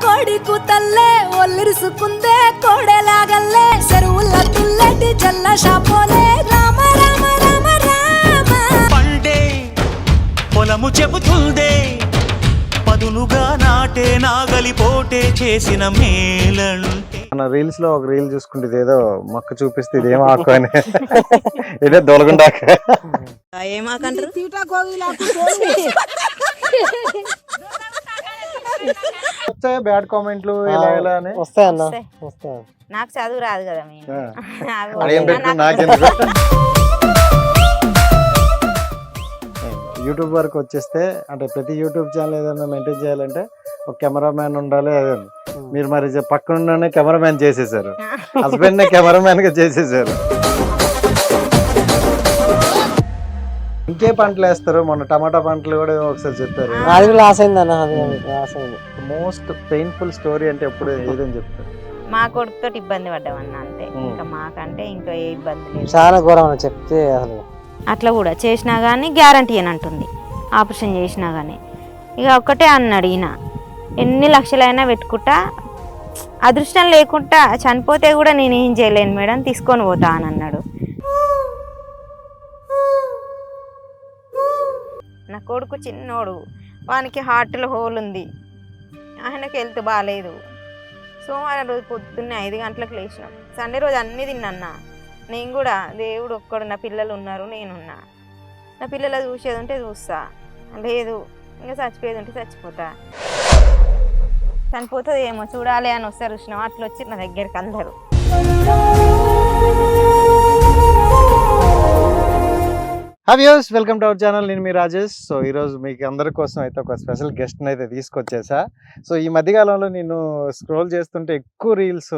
కోడి కూతల్లే ఒల్లిరుసుకుందే కోడెలాగల్లే చెరువుల తుల్లటి జల్ల షాపోలే రామ రామ రామ రామ పండే పొలము చెబుతుందే పదునుగా నాటే నాగలి పోటే చేసిన మేలంటే. మన రీల్స్ లో ఒక రీల్ చూసుకుంటే ఇదేదో మొక్క చూపిస్తే ఇదేం ఆకు అని ఇదే దొలగుండాక ఏమాకంటారు వచ్చాయా బ్యాడ్ కామెంట్లు ఇలా ఇలా అని వస్తాయన్న వస్తాయి. వస్తాయి. నాకు చదువు రాదు కదా మేము అదేం పెట్టుకుని నాకెందుకు యూట్యూబ్ వరకు వచ్చేస్తే అంటే ప్రతి యూట్యూబ్ ఛానల్ ఏదైనా మెయింటైన్ చేయాలంటే ఒక కెమెరామ్యాన్ ఉండాలి. అదే మీరు మరి పక్కనుండే కెమెరామ్యాన్ చేసేసారు, హస్బెండ్ నే కెమెరామ్యాన్ గా చేసేసారు. ఇంకే పంటలు వేస్తారు? మొన్న టమాటా పంటలు కూడా ఒకసారి చెప్పారు. అది లాస్ అయింది అన్న, అది లాస్ అయింది. మోస్ట్ పెయిన్ఫుల్ స్టోరీ అంటే ఎప్పుడు ఏదని చెప్తారు? మా కొడుకుతో ఇబ్బంది పడ్డామన్న అంతే. ఇంకా మాకంటే ఇంకా ఏ ఇబ్బంది లేదు. చాలా ఘోరం అన్న చెప్తే అసలు. అట్లా కూడా చేసినా కానీ గ్యారంటీ అని అంటుంది, ఆపరేషన్ చేసినా కానీ. ఇక ఒక్కటే అన్నాడు ఈయన, ఎన్ని లక్షలైనా పెట్టుకుంటా, అదృష్టం లేకుండా చనిపోతే కూడా నేను ఏం చేయలేను మేడం, తీసుకొని పోతా అని అన్నాడు. నా కొడుకు చిన్నోడు, వానికి హార్ట్లో హోల్ ఉంది, ఆయనకి హెల్త్ బాగాలేదు. సోమవారం రోజు పొద్దున్నే 5 గంటలకు లేచినాం. సండే రోజు అన్నీ తిన్నా. నేను కూడా దేవుడు ఒక్కడు, నా పిల్లలు ఉన్నారు, నేనున్నా. నా పిల్లలు చూసేది ఉంటే చూస్తా, లేదు ఇంకా చచ్చిపోయేది ఉంటే చచ్చిపోతా. చనిపోతుంది ఏమో చూడాలి అని వస్తారు చూసినాం. అట్లా వచ్చి నా దగ్గరికి అందరు. Hi viewers, welcome to our channel. నేను మీ రాజేష్. సో ఈరోజు మీకు అందరి కోసం అయితే ఒక స్పెషల్ గెస్ట్ని అయితే తీసుకొచ్చేసా. సో ఈ మధ్యకాలంలో నేను స్క్రోల్ చేస్తుంటే ఎక్కువ రీల్స్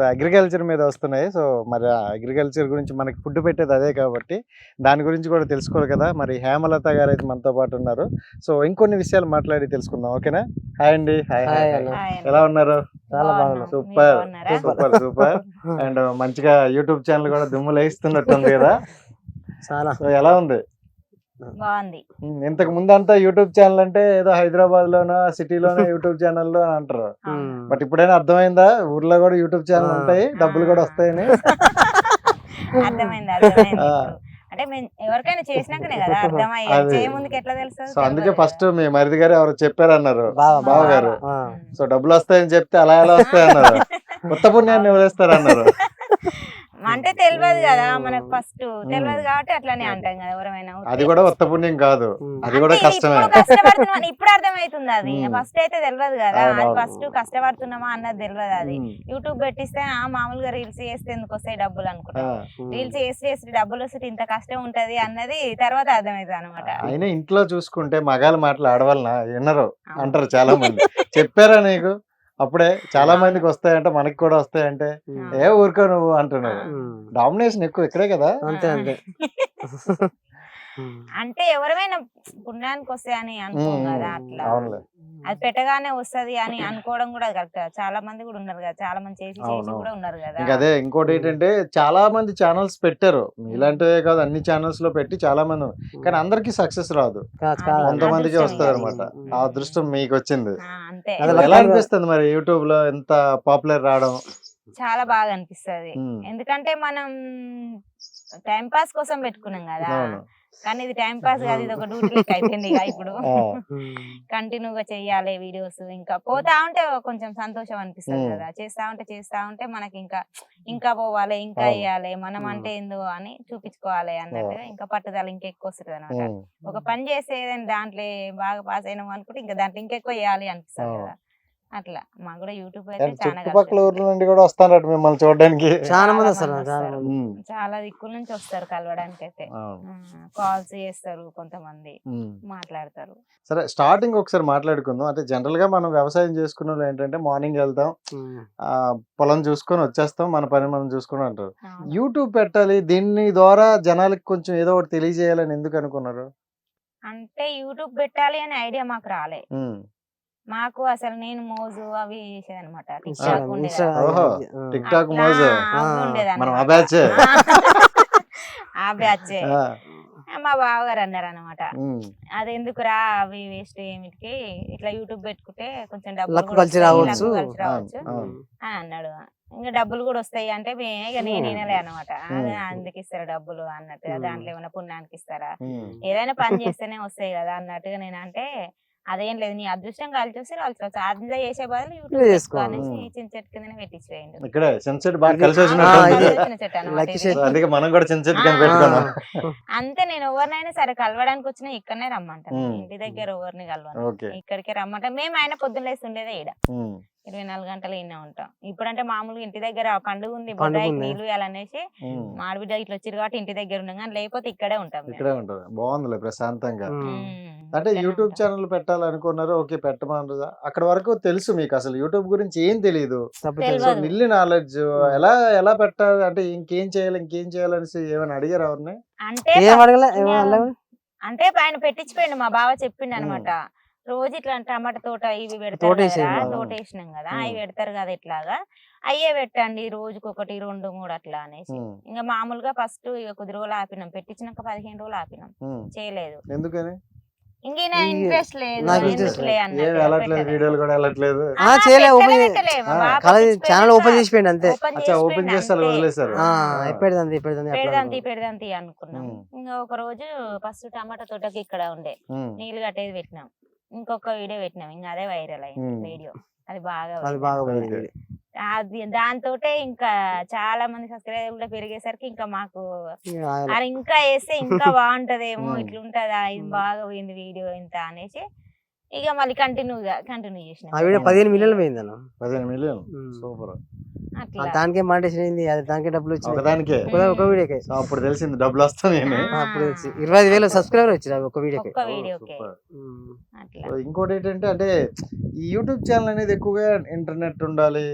అగ్రికల్చర్ మీద వస్తున్నాయి. సో మరి అగ్రికల్చర్ గురించి మనకి ఫుడ్ పెట్టేది అదే కాబట్టి దాని గురించి కూడా తెలుసుకోవాలి కదా. మరి హేమలత గారు అయితే మనతో పాటు ఉన్నారు. సో ఇంకొన్ని విషయాలు మాట్లాడి తెలుసుకుందాం, ఓకేనా? హాయ్ అండి. Hi hi. ఎలా ఉన్నారు? చాలా బాగున్నాం. Super super super. అండ్ మంచిగా యూట్యూబ్ ఛానల్ కూడా దుమ్ములు వేస్తున్నట్టుంది కదా. చాలా ఎలా ఉంది? బాగుంది. ఇంతకు ముందు అంతా యూట్యూబ్ ఛానల్ అంటే ఏదో హైదరాబాద్ లోనో సిటీలోనో యూట్యూబ్ ఛానల్ అని అంటారు. బట్ ఇప్పుడైనా అర్థమైందా ఊర్లో కూడా యూట్యూబ్ ఛానల్ ఉంటాయి, డబ్బులు కూడా వస్తాయని? అర్థమైంది అర్థమైంది. అంటే ఎవరికైనా చేసినాకనే కదా అర్థమయ్యేది, చేయముందుకు ఎట్లా తెలుసు? సో అందుకే ఫస్ట్ మీ మరిది గారు ఎవరు చెప్పారన్నారు, బావ గారు. ఆ. సో డబ్బులు వస్తాయని చెప్తే అలా ఎలా వస్తాయన్నారు, కొత్త పుణ్యాన్ని వదిలేస్తారన్నారు. అంటే తెలియదు కదా మనకు, ఫస్ట్ తెలియదు కాబట్టి అట్లానే అంటాం కదా ఎవరైనా. అది కూడా కొత్త పుణ్యం కాదు, అది కూడా కష్టమే. కష్టపడుతున్నాం ఇప్పుడు అర్థమవుతుంది. అది ఫస్ట్ అయితే తెలియదు కదా, అది ఫస్ట్ కష్టపడుతున్నామా అన్నది తెలియదు. అది యూట్యూబ్ పెట్టిస్తే మామూలుగా రీల్స్ చేస్తే ఎందుకు వస్తాయి డబ్బులు అనుకుంటా. రీల్స్ చేసి డబ్బులు వస్తే ఇంత కష్టం ఉంటది అన్నది తర్వాత అర్థమవుతుంది అనమాట. అయినా ఇంట్లో చూసుకుంటే మగాళ్ళ మాటలు ఆడవాళ్ళ వినరు అంటారు చాలా మంది. చెప్పారా నీకు? అప్పుడే చాలా మందికి వస్తాయంటే మనకి కూడా వస్తాయంటే ఏ ఊరుకో నువ్వు అంటున్నారు. డామినేషన్ ఎక్కువ ఇక్కడే కదా. అంతే అంతే. అంటే ఎవరైనా పుణ్యానికి వస్తాయని అనుకోం కదా, అట్లా అది పెట్టగానే వస్తది అని అనుకోవడం కూడా కరెక్ట్. చాలా మంది కూడా ఉన్నారు కదా, చాలా మంది చేసి కూడా ఉన్నారు కదా. ఇంకా అదే ఇంకోటి ఏంటంటే చాలా మంది ఛానల్స్ పెట్టారు, ఇలాంటివే కాదు అన్ని ఛానల్స్ లో పెట్టి చాలా మంది, కానీ అందరికి సక్సెస్ రాదు, కొంతమందికి వస్తారు అనమాట. ఆ అదృష్టం మీకు వచ్చింది. అంతే. ఎలా అనిపిస్తుంది మరి యూట్యూబ్ లో ఎంత పాపులర్ రావడం? చాలా బాగా అనిపిస్తది, ఎందుకంటే మనం టైం పాస్ కోసం పెట్టుకున్నాం కదా. కానీ ఇది టైం పాస్ కాదు, ఇది ఒక డ్యూటీ లెక్క అయిపోయింది ఇక ఇప్పుడు. కంటిన్యూగా చెయ్యాలి వీడియోస్, ఇంకా పోతా ఉంటే కొంచెం సంతోషం అనిపిస్తుంది కదా. చేస్తా ఉంటే మనకి ఇంకా పోవాలి, ఇంకా వేయాలి, మనం అంటే ఏందో అని చూపించుకోవాలి అన్నట్టుగా ఇంకా పట్టుదల ఇంకెక్కువ వస్తుంది అనమాట. ఒక పని చేస్తే దాంట్లో బాగా పాస్ అయినాం అనుకుంటే ఇంకా దాంట్లో ఇంకెక్కువ వేయాలి అనిపిస్తుంది కదా. అట్లా మాకు కూడా యూట్యూబ్ అయితే చుట్టుపక్కల ఊర్ల నుండి కూడా వస్తారట మిమ్మల్ని చూడడానికి. చాలా మంది వస్తారు, చాలా దిక్కుల నుంచి వస్తారు కలవడానికి. అయితే కాల్స్ చేస్తారు, కొంతమంది మాట్లాడతారు. సరే, స్టార్టింగ్ ఒకసారి మాట్లాడుకుందాం. అంటే జనరల్ గా మనం వ్యవసాయం చేసుకున్న వాళ్ళు ఏంటంటే మార్నింగ్ వెళ్తాం, పొలం చూసుకొని వచ్చేస్తాం, మన పని మనం చూసుకుని అంటారు. యూట్యూబ్ పెట్టాలి, దీని ద్వారా జనాలకి కొంచెం ఏదో ఒకటి తెలియజేయాలని ఎందుకు అనుకున్నారు? అంటే యూట్యూబ్ పెట్టాలి అనే ఐడియా మాకు రాలే. మాకు అసలు నేను మోజు అవి చేసేది అనమాట. టిక్ టాక్ మోజు ఉండేది ఆ బ్యాచ్. మా బావగారు అన్నారు అనమాట, ఉమ్, అది ఎందుకురా అవి వేస్ట్ ఏమిటికి, ఇట్లా యూట్యూబ్ పెట్టుకుంటే కొంచెం డబ్బులు లక్కు కూడా కలిసి వస్తాయి, రావచ్చు. లక్కు కలిసి రావచ్చు అవును. అని అన్నాడు. ఇంకా డబ్బులు కూడా వస్తాయి అంటే ఇక నేను వినలే అనమాట. అందుకు ఇస్తారా డబ్బులు అన్నట్టుగా, దాంట్లో ఏమైనా పుణ్యానికి ఇస్తారా, ఉమ్, ఏదైనా పని చేస్తేనే వస్తాయి కదా అన్నట్టుగా నేను అంటే, అదేం లేదు నీ అదృష్టం కలిసి వస్తే రావచ్చు, అందులో చేసే బదులు యూట్యూబ్ చేసుకో. చేసుకో అనేసి చిన్న చెట్టు కిందనే పెట్టించిపోయిండు. ఇక్కడే సన్సెట్ బాగా కలిసి ఆ, వచ్చినట్టు ఇదే. కలిసి వచ్చిన చెట్టు అన్నమాట లక్కీ ఇది. సో అందుకే మనం కూడా సన్సెట్ కింద ఆ. పెట్టుకున్నాం. అంతే, నేను ఎవరినైనా సరే కలవడానికి వచ్చినా ఇక్కడనే రమ్మంటాను, ఉమ్. ఇంటి దగ్గర ఎవరిని కలవను, ఓకే. ఇక్కడికే రమ్మంటా. మేము ఆయన పొద్దున్న లేసి ఉండేదే ఈడ, ఉమ్, 24 గంటలు ఈయనే ఉంటాం. ఇప్పుడంటే మామూలుగా ఇంటి దగ్గర పండుగ ఉంది, పండుగ బొడ్రాయికి ఉంది. నీళ్లు వేయాలనేసి ఉమ్. మాడిబిడ్డ ఇట్లా వచ్చారు కాబట్టి ఇంటి దగ్గర ఉన్నాం, కానీ లేకపోతే ఇక్కడే ఉంటాం మేము. ఇక్కడే ఉంటారు, బాగుందిలే ప్రశాంతంగా. ఉమ్. అంటే ఇక్కడనే యూట్యూబ్ ఉంటాం. ఛానల్ పెట్టాలనుకున్నారు, ఓకే పెట్టమన్నారు, అక్కడ వరకు తెలుసు మీకు, అసలు యూట్యూబ్ గురించి ఏం తెలియదు. తెలియదు. సో నిల్లి నాలెడ్జ్ ఎలా ఎలా పెట్టాలి అంటే ఇంకేం చేయాలనేసి ఏమైనా అడిగారు ఎవరిని? అంటే ఏం అడగలే, ఏం ఇంకా- అడగలే. అంటే ఆయన పెట్టించిపోయిండు, మా బావ చెప్పిండు అనమాట, రోజు ఇట్లా టమాటా తోట ఇవి పెడతారు తోట కదా, వేసేయండి. తోట వేసినాం కదా, ఉమ్. అవి పెడతారు కదా ఇట్లాగా, అయ్యే పెట్టండి రోజుకి 1, 2, 3 అట్లా అనేసి. ఉమ్, ఇంకా మామూలుగా ఫస్ట్ ఇక 10 రోజులు ఆపినాం, పెట్టించినాక 15 రోజులు ఆపినాం, ఉమ్. చేయలేదు. ఎందుకని? ఇంక ఈయన ఈ- ఇంట్రెస్ట్ లేదు, నాకు interest ఎందుకులే ఏం అన్నట్టు వెళ్ళట్లేదు, పెట్టలేదు. వీడియోలు కూడా వెళ్ళట్లేదు. ఆ, చేయలే, ఓపెన్ పెట్టలే, మా ఆ, బావ కాలేజ్ పెట్టించిపోయినాక ఛానల్ ఓపెన్ చేసిపోయింది అంతే. అచ్చా, ఓపెన్ చేస్తే అలా వదిలేశారు. ఎప్పటిదంది పెడదాంతి అనుకున్నాం. ఉమ్. ఇంకా ఒక రోజు ఫస్ట్ టమాటా తోటకి ఇక్కడ ఉండే ఉమ్, నీళ్లు కట్టేది పెట్టినాం, ఇంకొక వీడియో పెట్టినాం, ఇంకా అదే వైరల్ అయింది ఉమ్. వీడియో, అది బాగా అది పోయింది. బాగా ఓకే. పోయింది. అది దాంతోటే ఇంకా చాలా మంది సబ్స్క్రైబర్ కూడా పెరిగేసరికి ఇంకా మాకు అది ఇంకా వేస్తే ఇంకా బాగుంటదేమో, ఉమ్. ఇట్లుంటదా, ఇది బాగా పోయింది వీడియో ఇంత అనేసి ఇక మళ్ళీ కంటిన్యూ చేసిన ఆ వీడియో 15 మిలియన్లు పోయింది అన్న. 15 మిలియన్, సూపర్. అట్లా. దానికే మానిటేషన్ అయింది, అది దానికే డబ్బులు వచ్చినాయి. ఒకదానికే. ఒక వీడియోకే. సో అప్పుడు తెలిసింది డబ్బులు వస్తాయని. అప్పుడు 25,000 సబ్స్క్రైబర్ వచ్చినాయి ఒక వీడియోకి. ఒక్క వీడియోకే సూపర్. అట్లా. సో ఇంకోటి ఏంటంటే అంటే ఈ యూట్యూబ్ ఛానల్ అనేది ఎక్కువగా ఇంటర్నెట్ ఉండాలి,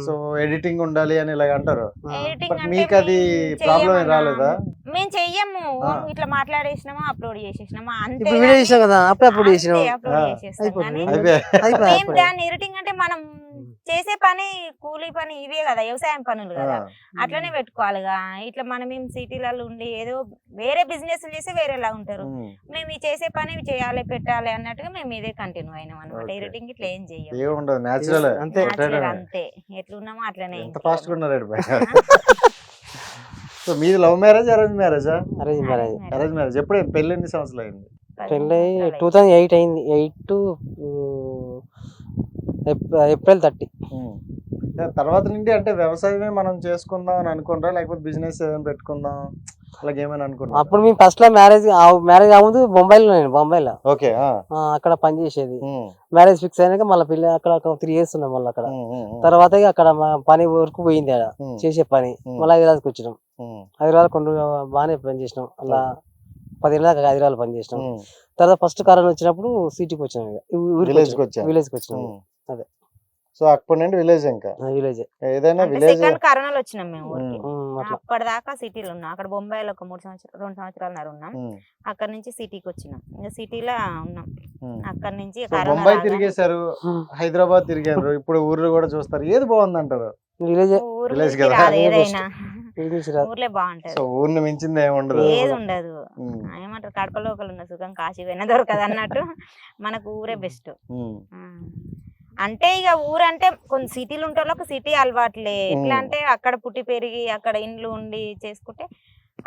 సో ఎడిటింగ్ ఉండాలి అని ఇలాగ అంటారు. ఎడిటింగ్ బట్ అంటే మీకు అది మేము ప్రాబ్లం చెయ్యమన్నా. రాలేదా? మేము చెయ్యము, ఆ. ఇట్లా మాట్లాడేసినామా అప్లోడ్ చేసేసినామా అంతే. ఇప్పుడు వీడియో చేసినాం కదా, అప్పుడు అప్లోడ్ చేసినాం. అప్లోడ్ ఆ. చేసేస్తాం అయిపోతుంది. కానీ అయిపోయి మేము దాన్ని ఎడిటింగ్ అంటే మనం చేసే పని కూలీ పని ఇవే కదా, వ్యవసాయం పనులు కదా, అట్లనే పెట్టుకోవాలిగా. ఇట్లా మనం ఏం సిటీలలో ఉండి ఏదో వేరే బిజినెస్ చేసి వేరేలా ఉంటారు, మేము ఈ చేసే పని ఇవి చేయాలి పెట్టాలి అన్నట్టుగా మేము ఇదే కంటిన్యూ అయినాం అనమాట. Okay. ఎడిటింగ్ ఇట్లా ఏం చెయ్యం, ఏముండదు, న్యాచురల్. అంతే. Natural అంతే, ఎట్లున్నామో అట్లనే. ఎంత ఫాస్ట్ గా ఉన్నారు. సో మీది లవ్ మ్యారేజ్, అరేంజ్ మ్యారేజా? Arrange marriage. Arrange marriage. ఎప్పుడు పెళ్లి ఎన్ని సంవత్సరాలు అయింది? పెళ్ళి 2008 అయింది. 8 to ఏప్రిల్ 30. తర్వాత నుండి అంటే వ్యవసాయమే మనం చేసుకుందాం అని అనుకుంటారా, లేకపోతే బిజినెస్ ఏదైనా పెట్టుకుందాం అలాగే ఏమైనా అనుకున్నా? అప్పుడు మేము ఫస్ట్ లో మ్యారేజ్ అవ్వదు బొంబాయిలో, నేను బొంబాయిలో ఓకే. అక్కడ పని చేసేది. మ్యారేజ్ ఫిక్స్ అయినాక మళ్ళీ పెళ్లి అక్కడ 3 years ఉన్నాం మళ్ళీ అక్కడ. తర్వాత ఇక అక్కడ మా పని వరకు పోయింది, ఆడ చేసే పని. మళ్ళీ హైదరాబాద్కి వచ్చినాం. హైదరాబాద్ కొన్ని బాగానే పని చేసినాం, అలా 10 ఏళ్ళ దాకా హైదరాబాద్ పని చేసినాం. తర్వాత ఫస్ట్ కరోనా వచ్చినప్పుడు సిటీకి వచ్చినాం, విలేజ్కి వచ్చినాం. అదే. సో అప్పటి నుండి విలేజ్, ఇంకా విలేజ్ ఏదైనా విలేజ్. కరోనాలో వచ్చినాం మేము ఊరికి. అట్లా. అప్పటిదాకా సిటీలో ఉన్నాం, అక్కడ బొంబాయిలో ఒక 2 సంవత్సరాలు ఉన్నాం. అక్కడ నుంచి సిటీకి వచ్చినాం, ఇంకా సిటీలో ఉన్నాం. అక్కడ నుంచి బొంబాయి తిరిగేశారు, హైదరాబాద్ తిరిగారు, ఇప్పుడు ఊర్లో కూడా చూస్తారు. ఏది బాగుంది అంటారు? విలేజ్. విలేజ్ కదా. ఏదైనా ఊర్లే బాగుంటది. సో ఊరిని మించింది ఏముండదు. ఏది ఉండదు. ఏమంటారు, కడపలో ఒకళ్ళు ఉన్న సుఖం కాశీ పోయినా దొరకదు అన్నట్టు మనకు ఊరే బెస్ట్. అంటే ఇక ఊరంటే కొన్ని సిటీలు ఉంటే వాళ్ళకి సిటీ అలవాట్లే. ఎట్లా అంటే అక్కడ పుట్టి పెరిగి అక్కడ ఇండ్లు ఉండి చేసుకుంటే,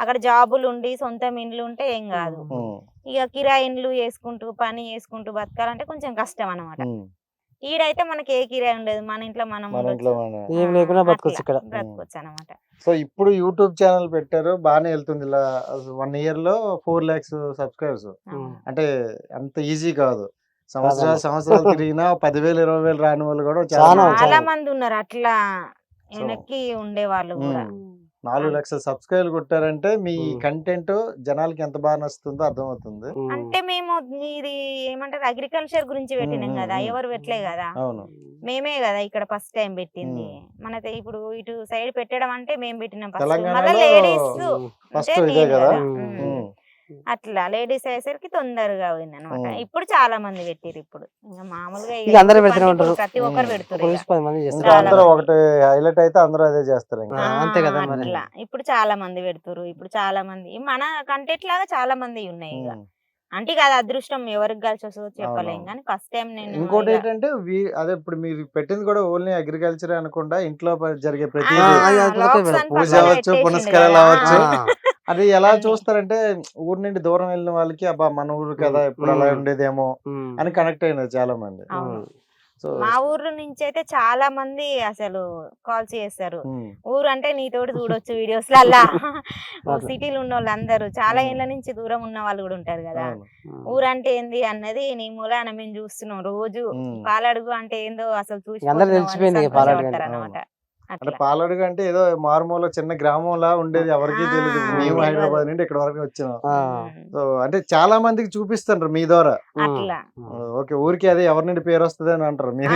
అక్కడ జాబులు ఉండి సొంతం ఇండ్లు ఉంటే ఏం కాదు. ఇక కిరాయి ఇండ్లు చేసుకుంటూ పని చేసుకుంటూ బతకాలంటే కొంచెం కష్టం అన్నమాట. ఈడైతే మనకి ఏ కిరాయి ఉండదు, మన ఇంట్లో మనం ఏం లేకుండా బతకొచ్చు ఇక్కడ. బ్రతకొచ్చు అనమాట. సో ఇప్పుడు యూట్యూబ్ ఛానల్ పెట్టారు, బాగానే వెళ్తుంది. ఇలా 1 year లో 4 lakhs సబ్స్క్రైబర్స్. అంటే అంత ఈజీ కాదు. సంవత్సరాలు తిరిగినా 10,000 20,000 రాని వాళ్ళు కూడా చాలా మంది ఉన్నారు అట్లా వెనక్కి ఉండే వాళ్ళు కూడా. 4 లక్షల సబ్స్క్రైబ్ కొట్టారంటే మీ కంటెంట్ జనాలకి ఎంత బాగా నచ్చుతుందో అర్థమవుతుంది. అంటే మేము ఇది ఏమంటారు అగ్రికల్చర్ గురించి పెట్టినాం కదా, ఎవరు పెట్టలే కదా, అవును, మేమే కదా ఇక్కడ ఫస్ట్ టైం పెట్టింది. మనతో ఇప్పుడు ఇటు సైడ్ పెట్టడం అంటే మేము పెట్టినాం ఫస్ట్. తెలంగాణలో మళ్ళీ లేడీస్ ఫస్ట్ ఇదే కదా. అట్లా లేడీస్ అయ్యేసరికి తొందరగా పోయింది అనమాట. ఇప్పుడు చాలా మంది పెట్టిరు. ఇప్పుడు ఇంకా మామూలుగా ఇక అందరూ పెడుతూనే ఇప్పుడు ఉంటారు. ప్రతి ఒక్కరు పెడుతున్నారు ఇక. 10 మంది చేస్తారు. ఇంకా అందరూ ఒకటి హైలైట్ అయితే అందరూ అదే చేస్తారు ఇంకా. అంతే కదా మరి. అట్లా ఇప్పుడు చాలా మంది పెడుతురు. ఇప్పుడు చాలా మంది మన కంటెంట్ లాగా చాలా మంది ఉన్నాయి ఇక. అంటే ఇక అది అదృష్టం ఎవరికి కలిసి వస్తుందో చెప్పలేం అవునవును. కానీ ఫస్ట్ టైం నేను ఇంకోటి ఇక ఏంటంటే అదే ఇప్పుడు మీరు పెట్టింది కూడా ఓన్లీ అగ్రికల్చర్ అనకుండా ఇంట్లో జరిగే ఆ, ప్రతి అది అది logs కూడా అని పూజ పక్కన అవ్వచ్చు, పెట్టేసిండు పునస్కారాలు కదా. అవ్వచ్చు. ఆ, అది ఎలా అన్ని. చూస్తారంటే ఊరు నుండి దూరం వెళ్ళిన వాళ్ళకి అబ్బా మన ఊరు కదా ఇప్పుడు అలా ఉండేదేమో ఉమ్, అని కనెక్ట్ అయినారు చాలా మంది. అవును. సో మా ఊర్లో నుంచి అయితే చాలా మంది అసలు కాల్స్ చేస్తారు. ఉమ్, ఊరు అంటే నీతోటి చూడొచ్చు వీడియోస్ లల్లా. అట్లా. సిటీలు ఉన్న వాళ్ళందరూ చాలా ఉమ్. ఏళ్ళ నుంచి దూరం ఉన్న వాళ్ళు కూడా ఉంటారు కదా. అవును. ఊరు అంటే ఏంది అన్నది నీ మూలాన మేము చూస్తున్నాం రోజు. ఉమ్. పాలడుగు అంటే ఏందో అసలు ఇక అందరికి తెలిసిపోయింది ఇక పాలడుగు అంటే. అనమాట. అంటే పాలడుగు అంటే ఏదో మారుమూల చిన్న గ్రామంలా ఉండేది, ఎవరికీ తెలియదు. ఆ, మేము తెలియదు. హైదరాబాద్ నుండి ఇక్కడ వరకు వచ్చినాం. ఆ, సో అంటే చాలా మందికి చూపిస్తారు మీ ద్వారా. అట్లా ఓకే ఊరికి అదే ఎవరి నుండి పేరు వస్తుంది అని అంటారు మీరు.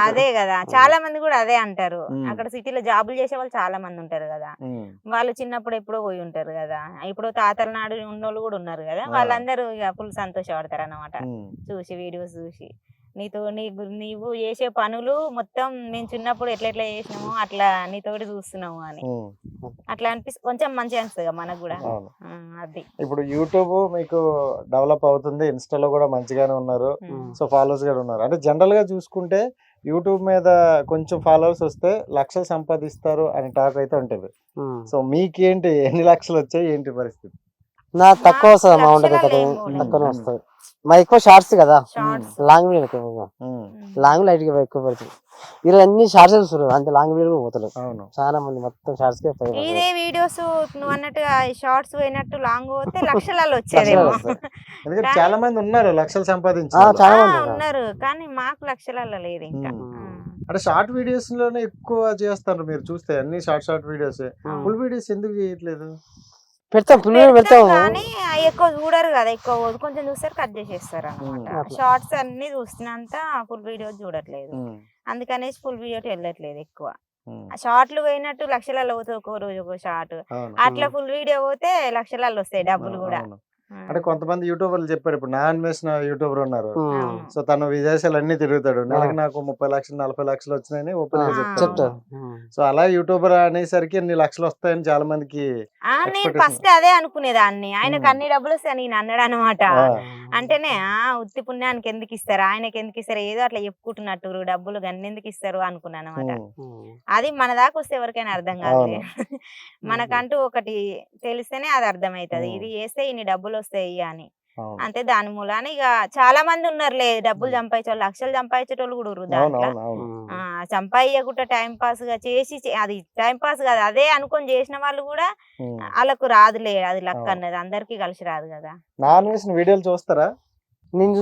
అదే కదా. చాలా మంది కూడా అదే అంటారు. ఉమ్. అక్కడ సిటీలో జాబులు చేసే వాళ్ళు చాలా మంది ఉంటారు కదా. ఉమ్, వాళ్ళు చిన్నప్పుడు ఎప్పుడో పోయి ఉంటారు కదా. ఇప్పుడు తాతల నాడు ఉన్నోళ్ళు కూడా ఉన్నారు కదా. ఆ. వాళ్ళందరూ ఇక ఫుల్ సంతోషపడతారు అన్నమాట ఉమ్, చూసి, వీడియోస్ చూసి. నీవు చేసే పనులు మొత్తం మేము చిన్నప్పుడు ఎట్లా ఎట్లా చేసినామో అట్లా నీతోటి చూస్తున్నాము అని ఉమ్. అట్లా అనిపిస్తుంది. కొంచెం మంచిగా అనిపిస్తుంది కదా మనకు కూడా. అవును. అది ఇప్పుడు యూట్యూబ్ మీకు డెవలప్ అవుతుంది, ఇన్స్టాలో కూడా మంచిగానే ఉన్నారు, సో ఫాలోవర్స్ కూడా ఉన్నారు. అంటే జనరల్ గా చూసుకుంటే యూట్యూబ్ మీద కొంచెం ఫాలోవర్స్ వస్తే లక్షలు సంపాదిస్తారు అని టాక్ అయితే ఉంటుంది. ఉమ్. సో మీకేంటి ఎన్ని లక్షలు వచ్చాయి ఏంటి పరిస్థితి? నా తక్కువ వస్తుంది అమౌంట్ అయితే లక్షలలో ఏం తక్కువ పోలేదు. తక్కువనే వస్తుంది. మా ఎక్కువ షార్ట్స్ కదా, షార్ట్స్ లాంగ్ వీడియో ఎక్కువ, ఉమ్, లాంగ్ లైట్ గా ఎక్కువ పెడుతుంది. ఇలా అన్ని షార్ట్స్ చూస్తారు, అంతే లాంగ్ వీడియో పోతలేదు. అవును. చాలా మంది మొత్తం షార్ట్స్ కే పోయి ఇదే వీడియోస్ నువ్వు అన్నట్టుగా షార్ట్స్ పోయినట్టు లాంగ్ పోతే లక్షలలో వచ్చేదేమో. లక్షలలో ఎందుకంటే కానీ- చాలా మంది ఉన్నారు లక్షలు సంపాదించిన ఆ, వాళ్ళు. చాలా మంది ఉన్నారు. ఉన్నారు కానీ మాకు లక్షలలో లేదు ఇంకా. అంటే షార్ట్ వీడియోస్ లోనే ఎక్కువ చేస్తారు మీరు చూస్తే, అన్ని షార్ట్ వీడియోస్. ఫుల్ వీడియోస్ ఎందుకు చేయట్లేదు? పెడతాం, పిల్లలు పెడతాం. కానీ అవి ఎక్కువ చూడరు కదా. ఎక్కువ కొంచెం చూస్తారు, కట్ చేసేస్తారు అనమాట. అట్లా. షార్ట్స్ అన్ని చూస్తున్నంత ఫుల్ వీడియో చూడట్లేదు. ఉమ్, అందుకనేసి ఫుల్ వీడియో వెళ్ళట్లేదు ఎక్కువ. ఉమ్, ఆ షార్ట్లు పోయినట్టు లక్షలలో పోతే ఒక్కో రోజు ఒక షార్ట్, అవును. అట్లా ఫుల్ వీడియో పోతే లక్షలలో వస్తాయి డబ్బులు కూడా. అవును. అంటే కొంతమంది యూట్యూబర్లు చెప్పారు, ఇప్పుడు నా అన్వేషణ యూట్యూబర్ ఉన్నారు, అవును. సో తను విదేశాలు అన్ని తిరుగుతాడు, నెలకు నాకు 30 లక్షలు 40 లక్షలు వచ్చినాయని ఓపెన్ గా చెప్తాడు. చెప్తారు. సో అలా యూట్యూబర్ అనేసరికి అన్ని లక్షలు వస్తాయని చాలా మందికి నేను expectation. ఫస్ట్ అదే అనుకునేదాన్ని. ఆయనకు అన్ని డబ్బులు వస్తాయి నేను అన్నాడు అనమాట. అంటేనే ఉత్తి పుణ్యానికి ఎందుకు ఇస్తారు, ఆయనకి ఎందుకు ఇస్తారు, ఏదో అట్లా చెప్పుకుంటున్నట్టు డబ్బులు గన్ని ఎందుకు ఇస్తారు అనుకున్నాను అనమాట. అది మన దాకా వస్తే ఎవరికైనా అర్థం కాదు. మనకంటూ ఒకటి తెలిస్తేనే అది అర్థమవుతుంది. ఇది చేస్తే ఇన్ని డబ్బులు వస్తాయి అని. అంతే. దాని మూలాన ఇక చాలా మంది ఉన్నారులే డబ్బులు సంపాదించే వాళ్ళు, లక్షలు సంపాదించేటోళ్ళు కూడా ఉన్నారు దాంట్లో. సంపాదించకుండా టైం పాస్ గా చేసి అది టైం పాస్ కాదు, అదే అనుకొని చేసిన వాళ్ళు కూడా వాళ్ళకు రాదులే. అది లక్ అన్నది అందరికి కలిసి రాదు కదా. నా అన్వేషణ వీడియోలు చూస్తారా? నేను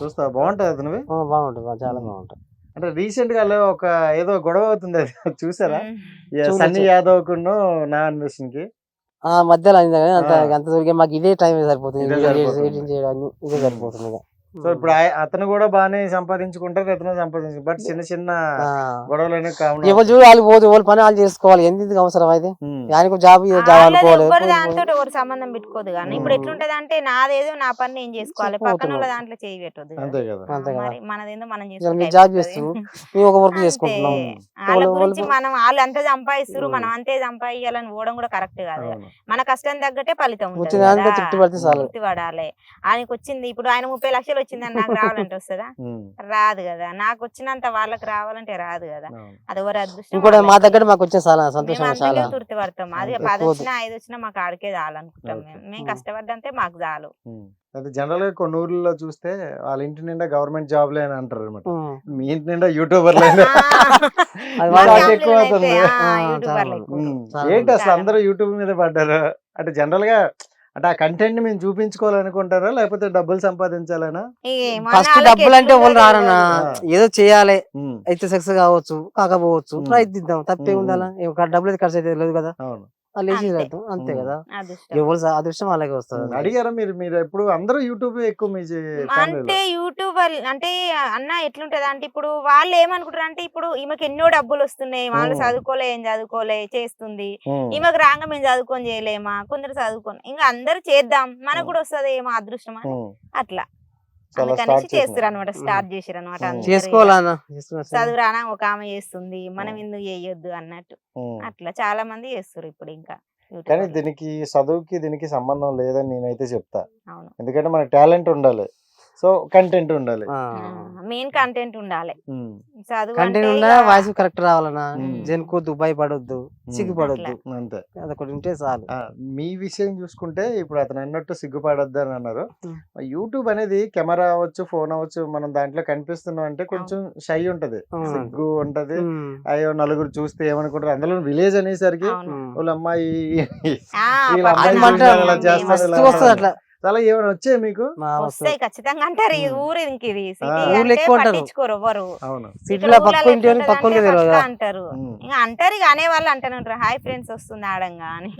చూస్తా బాగుంటది అతను. బాగుంటుంది, చాలా బాగుంటుంది. అంటే రీసెంట్ గా ఒక ఏదో గొడవ అవుతుంది, అది చూసారా? చూడలేదు. సన్నీ యాదవ్ కును నా అన్వేషణ కి ఆ మధ్యలో అయింది కానీ అంత దొరికే మాకు ఇదే టైం సరిపోతుంది, ఇదే సరిపోతుంది. ఎడిటింగ్ చేయడానికి ఇదే సరిపోతుంది ఇక. సో ఇప్పుడు అతను కూడా బాగానే సంపాదించుకుంటారు, అతను సంపాదించు, బట్ చిన్న చిన్న గొడవలు అనేవి కామన్. ఎవరు చూడు వాళ్ళు పోదు, వాళ్ళ పని వాళ్ళు చేసుకోవాలి, ఎందుకు అవసరం అయితే ఆయనకు జాబ్ అనుకోవాలి. ఎవరు దాంతో ఎవరు సంబంధం పెట్టుకోదు కానీ ఇప్పుడు ఎట్లుంటది అంటే నాదేదో నా పని నేను చేసుకోవాలి, పక్కన వాళ్ళ దాంట్లో చేయి పెట్టొద్దు. అంతే కదా. మరి మనదేందో మనం మీరు జాబ్ చేస్తారు, మేము ఒక వర్క్ చేసుకుంటున్నాం. వాళ్ళ గురించి మనం వాళ్ళు అంతే సంపాదిస్తారు, మనం అంతే సంపాదించాలని పోవడం కూడా కరెక్ట్ కాదు. మన కష్టం తగ్గట్టే ఫలితం ఉంటుంది కదా. తృప్తి పడితే చాలు. తృప్తి పడాలి. ఆయనకు వచ్చింది ఇప్పుడు ఆయన 30 లక్షలు వచ్చిందని నాకు రావాలంటే వస్తుందా? రాదు కదా. నాకు వచ్చినంత వాళ్ళకి రావాలంటే రాదు కదా. అది ఎవరు అదృష్టం. ఇంకోటి మా దగ్గర మాకు వచ్చే చాలా సంతోషం, మేము చాలా అందుకే తృప్తి పడతాం. అది 10 వచ్చినా 5 వచ్చినా మాకు ఆడికే చాలనుకుంటాం. మేము కష్టపడ్డంతే మాకు చాలు. అయితే జనరల్ గా కొన్ని ఊర్లలో చూస్తే వాళ్ళ ఇంటి నిండా గవర్నమెంట్ జాబ్లే అని అంటారు అనమాట. మీ ఇంటి నిండా యూట్యూబర్లే. ఎక్కువ అవుతుంది. ఏంటి అసలు అందరూ యూట్యూబ్ మీద పడ్డారు? అంటే జనరల్ గా అంటే ఆ కంటెంట్ ని మేము చూపించుకోవాలనుకుంటారా, లేకపోతే డబ్బులు సంపాదించాలనా? ఫస్ట్ డబ్బులు అంటే వాళ్ళు రారన్నా, ఏదో చేయాలి, అయితే సక్సెస్ కావచ్చు కాకపోవచ్చు, ప్రయత్నిద్దాం, తప్పే ఉండాలా. డబ్బులు అయితే ఖర్చు అయితే లేదు కదా. వాళ్ళు వేసి అంతే. రైతు అంతే కదా. అదృష్టం. ఎవరు అదృష్టం అలాగే వస్తుంది. అడిగారా మీరు ఎప్పుడు అందరూ యూట్యూబ్ ఎక్కువ మీ అంటే యూట్యూబర్ అంటే అన్న ఎట్లుంటది అంటే ఇప్పుడు వాళ్ళు ఏమనుకుంటారు అంటే ఇప్పుడు ఈమెకి ఎన్నో డబ్బులు వస్తున్నాయి, వాళ్ళు చదువుకోలే ఏం చదువుకోలే చేస్తుంది, ఈమెకు రాగా మేము చదువుకొని చేయలేమా, కొందరు చదువుకొని ఇంకా అందరు చేద్దాం మనకు కూడా వస్తుంది ఏమో అదృష్టం అని అట్లా అందుకనేసి చేస్తారు అనమాట, స్టార్ట్ చేసారు అనమాట. చేసుకోవాలన్నా చదువురానా ఒక ఆమె చేస్తుంది మనం ఎందుకు చేయొద్దు అన్నట్టు అట్లా చాలా మంది చేస్తారు ఇప్పుడు. ఇంకా కానీ దీనికి చదువుకి దీనికి సంబంధం లేదని నేనైతే చెప్తా. అవును, ఎందుకంటే మనకి టాలెంట్ ఉండాలి, సో కంటెంట్ ఉండాలి, మెయిన్ కంటెంట్ ఉండాలి. చదువు కంటెంట్ అంటే ఉన్నా ఇక వాయిస్ కరెక్ట్ రావాలన్నా, ఉమ్. జనుకోద్దు భయపడొద్దు సిగ్గుపడొద్దు, అంతే. అదొకటి ఉంటే చాలు. మీ విషయం చూసుకుంటే ఇప్పుడు అతను అన్నట్టు సిగ్గుపడొద్దు అని అన్నారు. ఉమ్. యూట్యూబ్ అనేది కెమెరా అవ్వచ్చు, ఫోన్ అవ్వచ్చు, మనం దాంట్లో కనిపిస్తున్నాం అంటే కొంచెం షై ఉంటది, అవును. సిగ్గు ఉంటది. ఉమ్. అయ్యో నలుగురు చూస్తే ఏమనుకుంటారు, అందులో విలేజ్ అనేసరికి అవును. వాళ్ళ అమ్మాయి ఆ, వీళ్ళ పక్కన అమ్మాయి మంట చూడాలి, ఇలా చేస్తారు, మస్తు ఇలా వస్తుంది అంటారు. అట్లా. చాలా ఏమైనా వచ్చాయి మీకు? వస్తాయి ఖచ్చితంగా అంటారు. ఈ ఊరు ఇంక ఇది సిటీ ఊర్లో అంటే ఎక్కువ అంటారు. పట్టించుకోరు ఎవరు. అవును. సిటీలో పక్క ఇంటి పక్కనే తెలియదు కదా. అంటారు ఉమ్. ఇంకా అంటారు, ఇక అనే వాళ్ళు అంటారు ఉంటారు హాయ్ ఫ్రెండ్స్ వస్తుంది ఆడంగా అని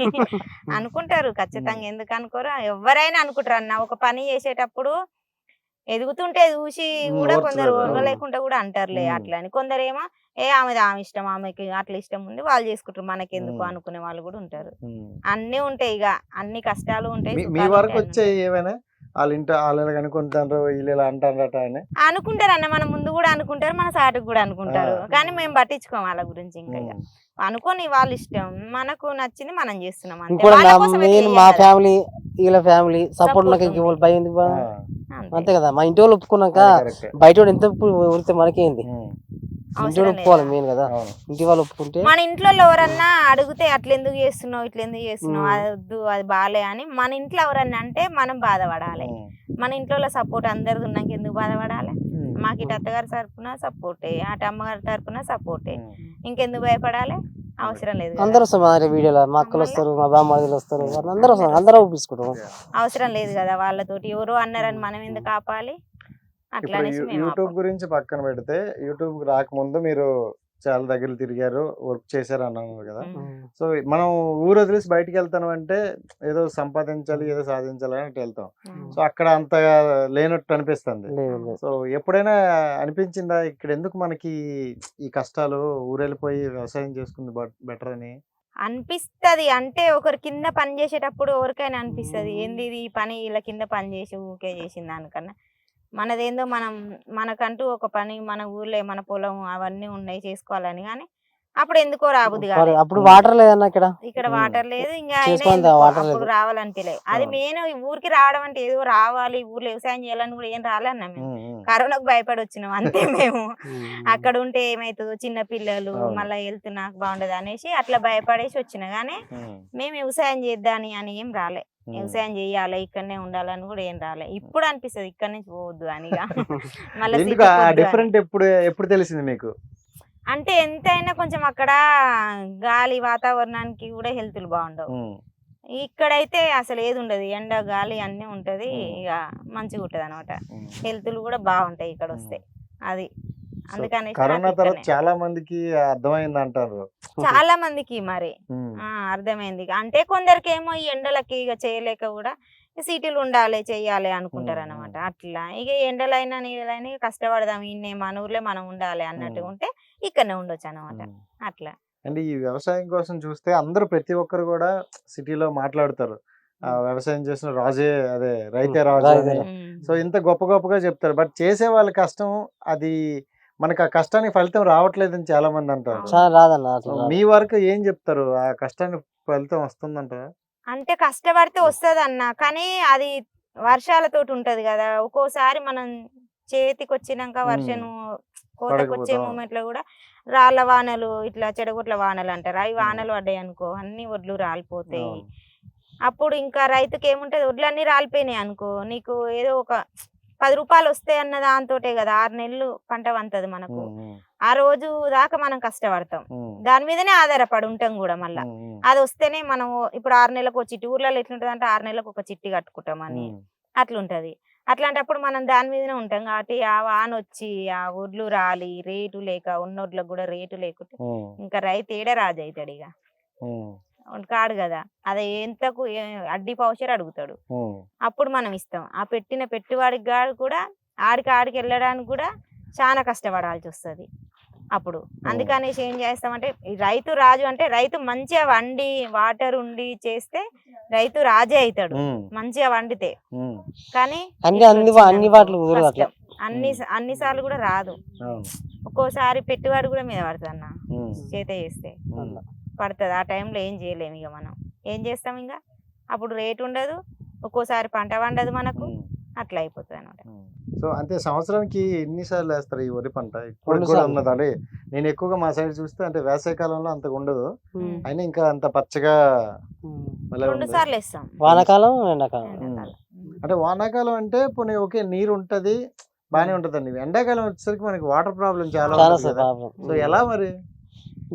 అనుకుంటారు ఖచ్చితంగా. ఎందుకు అనుకోరు, ఎవరైనా అనుకుంటారు అన్న. ఒక పని చేసేటప్పుడు ఎదుగుతుంటే చూసి కూడా కొందరు ఓర్చలేరు. ఓర్వలేకుండా కూడా అంటారులే ఉమ్. అట్లా అని. కొందరేమో ఆమె ఇష్టం, ఆమెకి అట్లా ఇష్టం ఉంది వాళ్ళు చేసుకుంటారు మనకెందుకు అనుకునే వాళ్ళు కూడా ఉంటారు. ఉమ్. అన్నీ ఉంటాయి, ఇక అన్ని కష్టాలు ఉంటాయి, మీ సుఖాలు వరకు ఉంటాయి, అన్నీ వచ్చాయి ఏమైనా? వాళ్ళ ఇంటి వాళ్ళు అనుకుంటారు, వీళ్ళు ఇలా అంటారట అని. అనుకుంటారు అన్న. మన ముందు కూడా అనుకుంటారు, మన సాటుకు కూడా అనుకుంటారు, కానీ మేము పట్టించుకోం వాళ్ళ గురించి. ఇంకా ఇక అనుకోని వాళ్ళ ఇష్టం, మనకు నచ్చింది మనం చేస్తున్నాం అంతే. ఇంకోటి వాళ్ళ కోసం అయితే మెయిన్ చెయ్యం మా కదా. ఫ్యామిలీ వీళ్ళ ఫ్యామిలీ సపోర్ట్ Support నాకు ఇంక భయం ఎందుకు బా? అంతే. అంతే కదా. మా ఇంటి వాళ్ళు ఒప్పుకున్నాక కరెక్ట్. బయట వాడు ఎంత ఊరితే మనకేంది, ఇంటి అవసరం వాళ్ళు లేదు. ఒప్పుకోవాలి మెయిన్ కదా. అవును. ఇంటి వాళ్ళు ఒప్పుకుంటే మన ఇంట్లో ఎవరన్నా అడిగితే అట్లా ఎందుకు చేస్తున్నావు, ఇట్లా ఎందుకు చేస్తున్నావు, అది వద్దు అది బాలే అని మన ఇంట్లో ఎవరన్నా అంటే మనం బాధపడాలి. మన ఇంట్లో సపోర్ట్ అందరిది ఉన్నాక ఎందుకు బాధపడాలి? మాకు ఇటు అత్తగారి తరపున సపోర్టే, అటు అమ్మగారి తరపున సపోర్టే, ఇంకెందుకు భయపడాలి? అవసరం లేదు కదా. అందరూ వస్తారు మా దగ్గర వీడియోలో, మా అక్కలు వస్తారు, మా బామ్మలు వస్తారు, అందరూ వస్తారు, అందరూ ఒప్పించుకుంటాం. అవసరం లేదు కదా వాళ్ళతోటి. ఎవరో అన్నారని మనం ఎందుకు ఆపాలి? అట్లా ఇప్పుడు అనేసి మేము యూట్యూబ్ ఆపం. గురించి పక్కన పెడితే, యూట్యూబ్ రాకముందు మీరు చాలా దగ్గర తిరిగారు, వర్క్ చేశారు అన్నారు కదా. సో మనం ఊరు వదిలేసి బయటికి వెళ్తాను అంటే ఏదో సంపాదించాలి, ఏదో సాధించాలి అని వెళ్తాం. సో అక్కడ అంతగా లేనట్టు అనిపిస్తుంది. లేదు లేదు. సో ఎప్పుడైనా అనిపించిందా ఇక్కడ ఎందుకు మనకి ఈ కష్టాలు, ఊరెళ్ళిపోయి వ్యవసాయం చేసుకుంది బెటర్ అని? అనిపిస్తది. అంటే ఒకరి కింద పని చేసేటప్పుడు ఎవరికైనా అనిపిస్తది, ఏంది ఇది ఈ పని ఇలా కింద పని చేసి ఊకే చేసిన దానికన్నా మనదేందో మనకంటూ ఒక పని, మన ఊర్లో మన పొలం అవన్నీ ఉన్నాయి చేసుకోవాలని. కానీ అప్పుడు ఎందుకో రాబుద్ది కాదు. అప్పుడు వాటర్ లేదన్న ఇక్కడ వాటర్ లేదు, ఇంకా అయినా చేసుకోండి, ఎందుకో వాటర్ అప్పుడు లేదు. రావాలనిపించలేదు. అది మెయిన్ ఊరికి రావడం అంటే ఏదో రావాలి, ఊర్లో వ్యవసాయం చేయాలని కూడా ఏం రాలన్నా మేము. కరోనాకు భయపడి వచ్చినాం అంతే మేము. అక్కడ ఉంటే ఏమైతుందో, చిన్న పిల్లలు మళ్ళీ హెల్త్ నాకు బాగుండదు అనేసి అట్లా భయపడేసి వచ్చిన. కానీ మేము వ్యవసాయం చేద్దాని అని ఏం రాలే. వ్యవసాయం చెయ్యాలి, ఇక్కడనే ఉండాలని కూడా ఏం రాలే. ఇప్పుడు అనిపిస్తుంది ఇక్కడ నుంచి పోవద్దు అని. ఎందుకు ఆ డిఫరెంట్ ఎప్పుడు తెలిసింది మీకు? అంటే ఎంతైనా కొంచెం అక్కడ గాలి వాతావరణానికి కూడా హెల్త్లు బాగుండవు. ఇక్కడైతే అసలు ఏది ఉండదు, ఎండ గాలి అన్నీ ఉంటది, ఇక మంచిగా ఉంటది అనమాట. హెల్త్లు కూడా బాగుంటాయి ఇక్కడ వస్తే. అది అందుకని కరోనా తర్వాత చాలా మందికి అర్థమైంది అంటారు. చాలా మందికి మరి అర్థమైంది. అంటే కొందరికి ఏమో ఈ ఎండలకి ఇక చేయలేక కూడా సిటీలు ఉండాలి చెయ్యాలి అనుకుంటారు అనమాట. అట్లా ఇక ఎండలైనా నీళ్ళైనా కష్టపడదాం, ఇన్నే మన ఊర్లో మనం ఉండాలి అన్నట్టుగా ఉంటే ఇక్కడనే ఉండొచ్చు అనమాట. అట్లా అంటే ఈ వ్యవసాయం కోసం చూస్తే అందరూ ప్రతి ఒక్కరు కూడా సిటీలో మాట్లాడతారు, వ్యవసాయం చేసిన రాజే, అదే రైతే రాజు అని. సో ఇంత గొప్పగా చెప్తారు, బట్ చేసే వాళ్ళ కష్టం అది మనకు ఆ కష్టానికి ఫలితం రావట్లేదని చాలా మంది అంటారు. మీ వరకు ఏం చెప్తారు, ఆ కష్టానికి ఫలితం వస్తుందంటారా? అంటే కష్టపడితే వస్తుంది అన్న, కానీ అది వర్షాలతోటి ఉంటది కదా. ఒక్కోసారి మనం చేతికి వచ్చినాక వర్షం కోతకు వచ్చే మూమెంట్ లో కూడా రాళ్ళ వానలు, ఇట్లా చెడగొట్ల వానలు అంటారు, అవి వానలు పడ్డాయి అనుకో అన్ని ఒడ్లు రాలిపోతాయి. అప్పుడు ఇంకా రైతుకి ఏముంటది, ఒడ్లన్నీ రాలిపోయినాయి అనుకో, నీకు ఏదో ఒక 10 రూపాయలు వస్తాయి అన్న దాంతోటే కదా 6 నెలలు పంట వంతది మనకు. ఆ రోజు దాకా మనం కష్టపడతాం, దాని మీదనే ఆధారపడి ఉంటాం కూడా. మళ్ళా అది వస్తేనే మనం ఇప్పుడు 6 నెలలకు ఒక చిట్టి, ఊర్లలో ఎట్లుంటది అంటే 6 నెలలకు ఒక చిట్టి కట్టుకుంటామని అట్లుంటది. అట్లాంటప్పుడు మనం దాని మీదనే ఉంటాం కాబట్టి ఆ వాన వచ్చి ఆ ఒడ్లు రాలి రేటు లేక, ఉన్నొడ్లకు కూడా రేటు లేకుంటే ఇంకా రైతు ఏడ రాజు అవుతాడు. ఇక కాడు కదా, అది ఎంతకు అడ్డీ పౌచర్ అడుగుతాడు. అప్పుడు మనం ఇస్తాం. ఆ పెట్టిన పెట్టువాడికి గాడు కూడా ఆడికి వెళ్ళడానికి కూడా చాలా కష్టపడాల్సి వస్తుంది అప్పుడు. అందుకనేసి ఏం చేస్తామంటే, ఈ రైతు రాజు అంటే రైతు మంచిగా వండి వాటర్ ఉండి చేస్తే రైతు రాజే అవుతాడు మంచిగా వండితే. కానీ అన్ని వాటిలో కుదరదు అట్లా. అన్ని సార్లు కూడా రాదు. ఒక్కోసారి పెట్టుబడి కూడా మీద పడుతుంది అన్న, చేత చేస్తే పడుతుంది. ఆ టైంలో ఏం చేయలేము. ఇక మనం ఏం చేస్తాం, ఇంకా అప్పుడు రేట్ ఉండదు, ఒక్కోసారి పంట వండదు మనకు, అట్లా అయిపోతుంది అనమాట. సో అంటే సంవత్సరానికి ఎన్నిసార్లు వేస్తారు ఈ వరి పంట? ఇప్పుడు కూడా ఉన్నది అంటే నేను ఎక్కువగా మా సైడ్ చూస్తే అంటే వేసవి కాలంలో అంతగా ఉండదు, అయినా ఇంకా అంత పచ్చగా 2 సార్లు వేస్తాం, వానాకాలం ఎండాకాలం. అంటే వానాకాలం అంటే పోనీ ఓకే నీరు ఉంటది బానే ఉంటదండి, ఎండాకాలం వచ్చేసరికి మనకి వాటర్ ప్రాబ్లం చాలా ఉంటుంది కదా. సో ఎలా మరి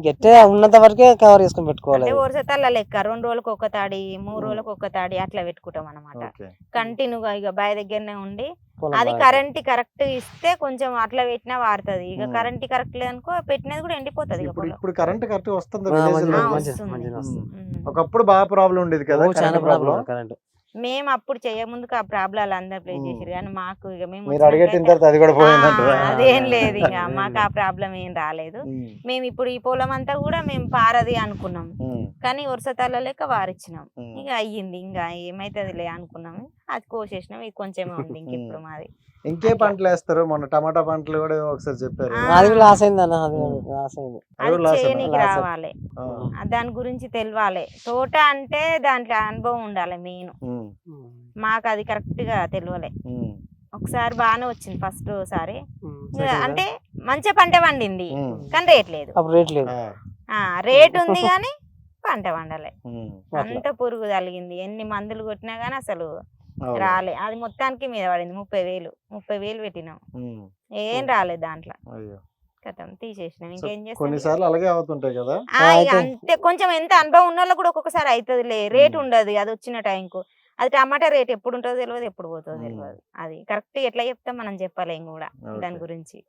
గట్టే ఉన్నంత వరకే కవర్ చేసుకుని పెట్టుకోవాలి. అంటే వరుసతల్ల లెక్క 2 రోజులకు ఒక తాడి 3 రోజులకు ఒక తాడి అట్లా పెట్టుకుంటాం అనమాట. కంటిన్యూగా ఇక బావి దగ్గరనే ఉండి అది కరెంట్ కరెక్ట్ ఇస్తే కొంచెం అట్లా పెట్టినా వాడుతుంది. ఇక కరెంట్ కరెక్ట్ లేదనుకో పెట్టినది కూడా ఎండిపోతుంది. ఇప్పుడు కరెంట్ కరెక్ట్ వస్తుంది. వస్తుంది. ఒకప్పుడు బాగా ప్రాబ్లం ఉండేది కదా చాలా ప్రాబ్లం కరెంట్. మేము అప్పుడు చేయముందుకు ఆ ప్రాబ్లం అందరు ప్లే చేసారు, కానీ మాకు ఇక మేము అదేం లేదు, ఇక మాకు ఆ ప్రాబ్లం ఏం రాలేదు. మేము ఇప్పుడు ఈ పొలం అంతా కూడా మేము పారది అనుకున్నాం, కానీ వరుసతాల లెక్క వారిచ్చినాం. ఇక అయ్యింది, ఇంకా ఏమైతుంది అనుకున్నాము, అది కోసేసినాం. ఇది కొంచెమే ఉంది ఇంక ఇప్పుడు మాది. ఇంకే పంటలు వేస్తారు? మొన్న టమాటా పంటలు కూడా ఒకసారి చెప్పారు. అది లాస్ అయింది అన్న, అది లాస్ అయింది. అది చేయనికి రావాలి, దాని గురించి తెలియాలి. తోట అంటే దాంట్లో అనుభవం ఉండాలి మెయిన్. మాకు అది కరెక్ట్ గా తెలియలే. ఒకసారి బాగానే వచ్చింది ఫస్ట్ సారి, అంటే మంచి పంట పండింది కానీ రేట్ లేదు. రేట్ ఉంది కానీ పంట పండలే, అంత పురుగు తగిలింది. ఎన్ని మందులు కొట్టినా గానీ అసలు రాలే. అది మొత్తానికి మీద పడింది 30,000 పెట్టినాం, ఏం రాలేదు దాంట్లో. కథం తీసేసినాం. ఇంకేం చేస్తాం, కొన్నిసార్లు అలాగే అవుతుంటాయి కదా. అంతే, కొంచెం ఎంత అనుభవం ఉన్న వాళ్ళు కూడా ఒక్కొక్కసారి అవుతుందిలే, రేట్ ఉండదు అది వచ్చిన టైంకు. అది టమాటా రేట్ ఎప్పుడు ఉంటుందో తెలియదు, ఎప్పుడు పోతుందో తెలియదు. అది కరెక్ట్ ఎట్లా చెప్తాం మనం చెప్పలేం కూడా దాని గురించి.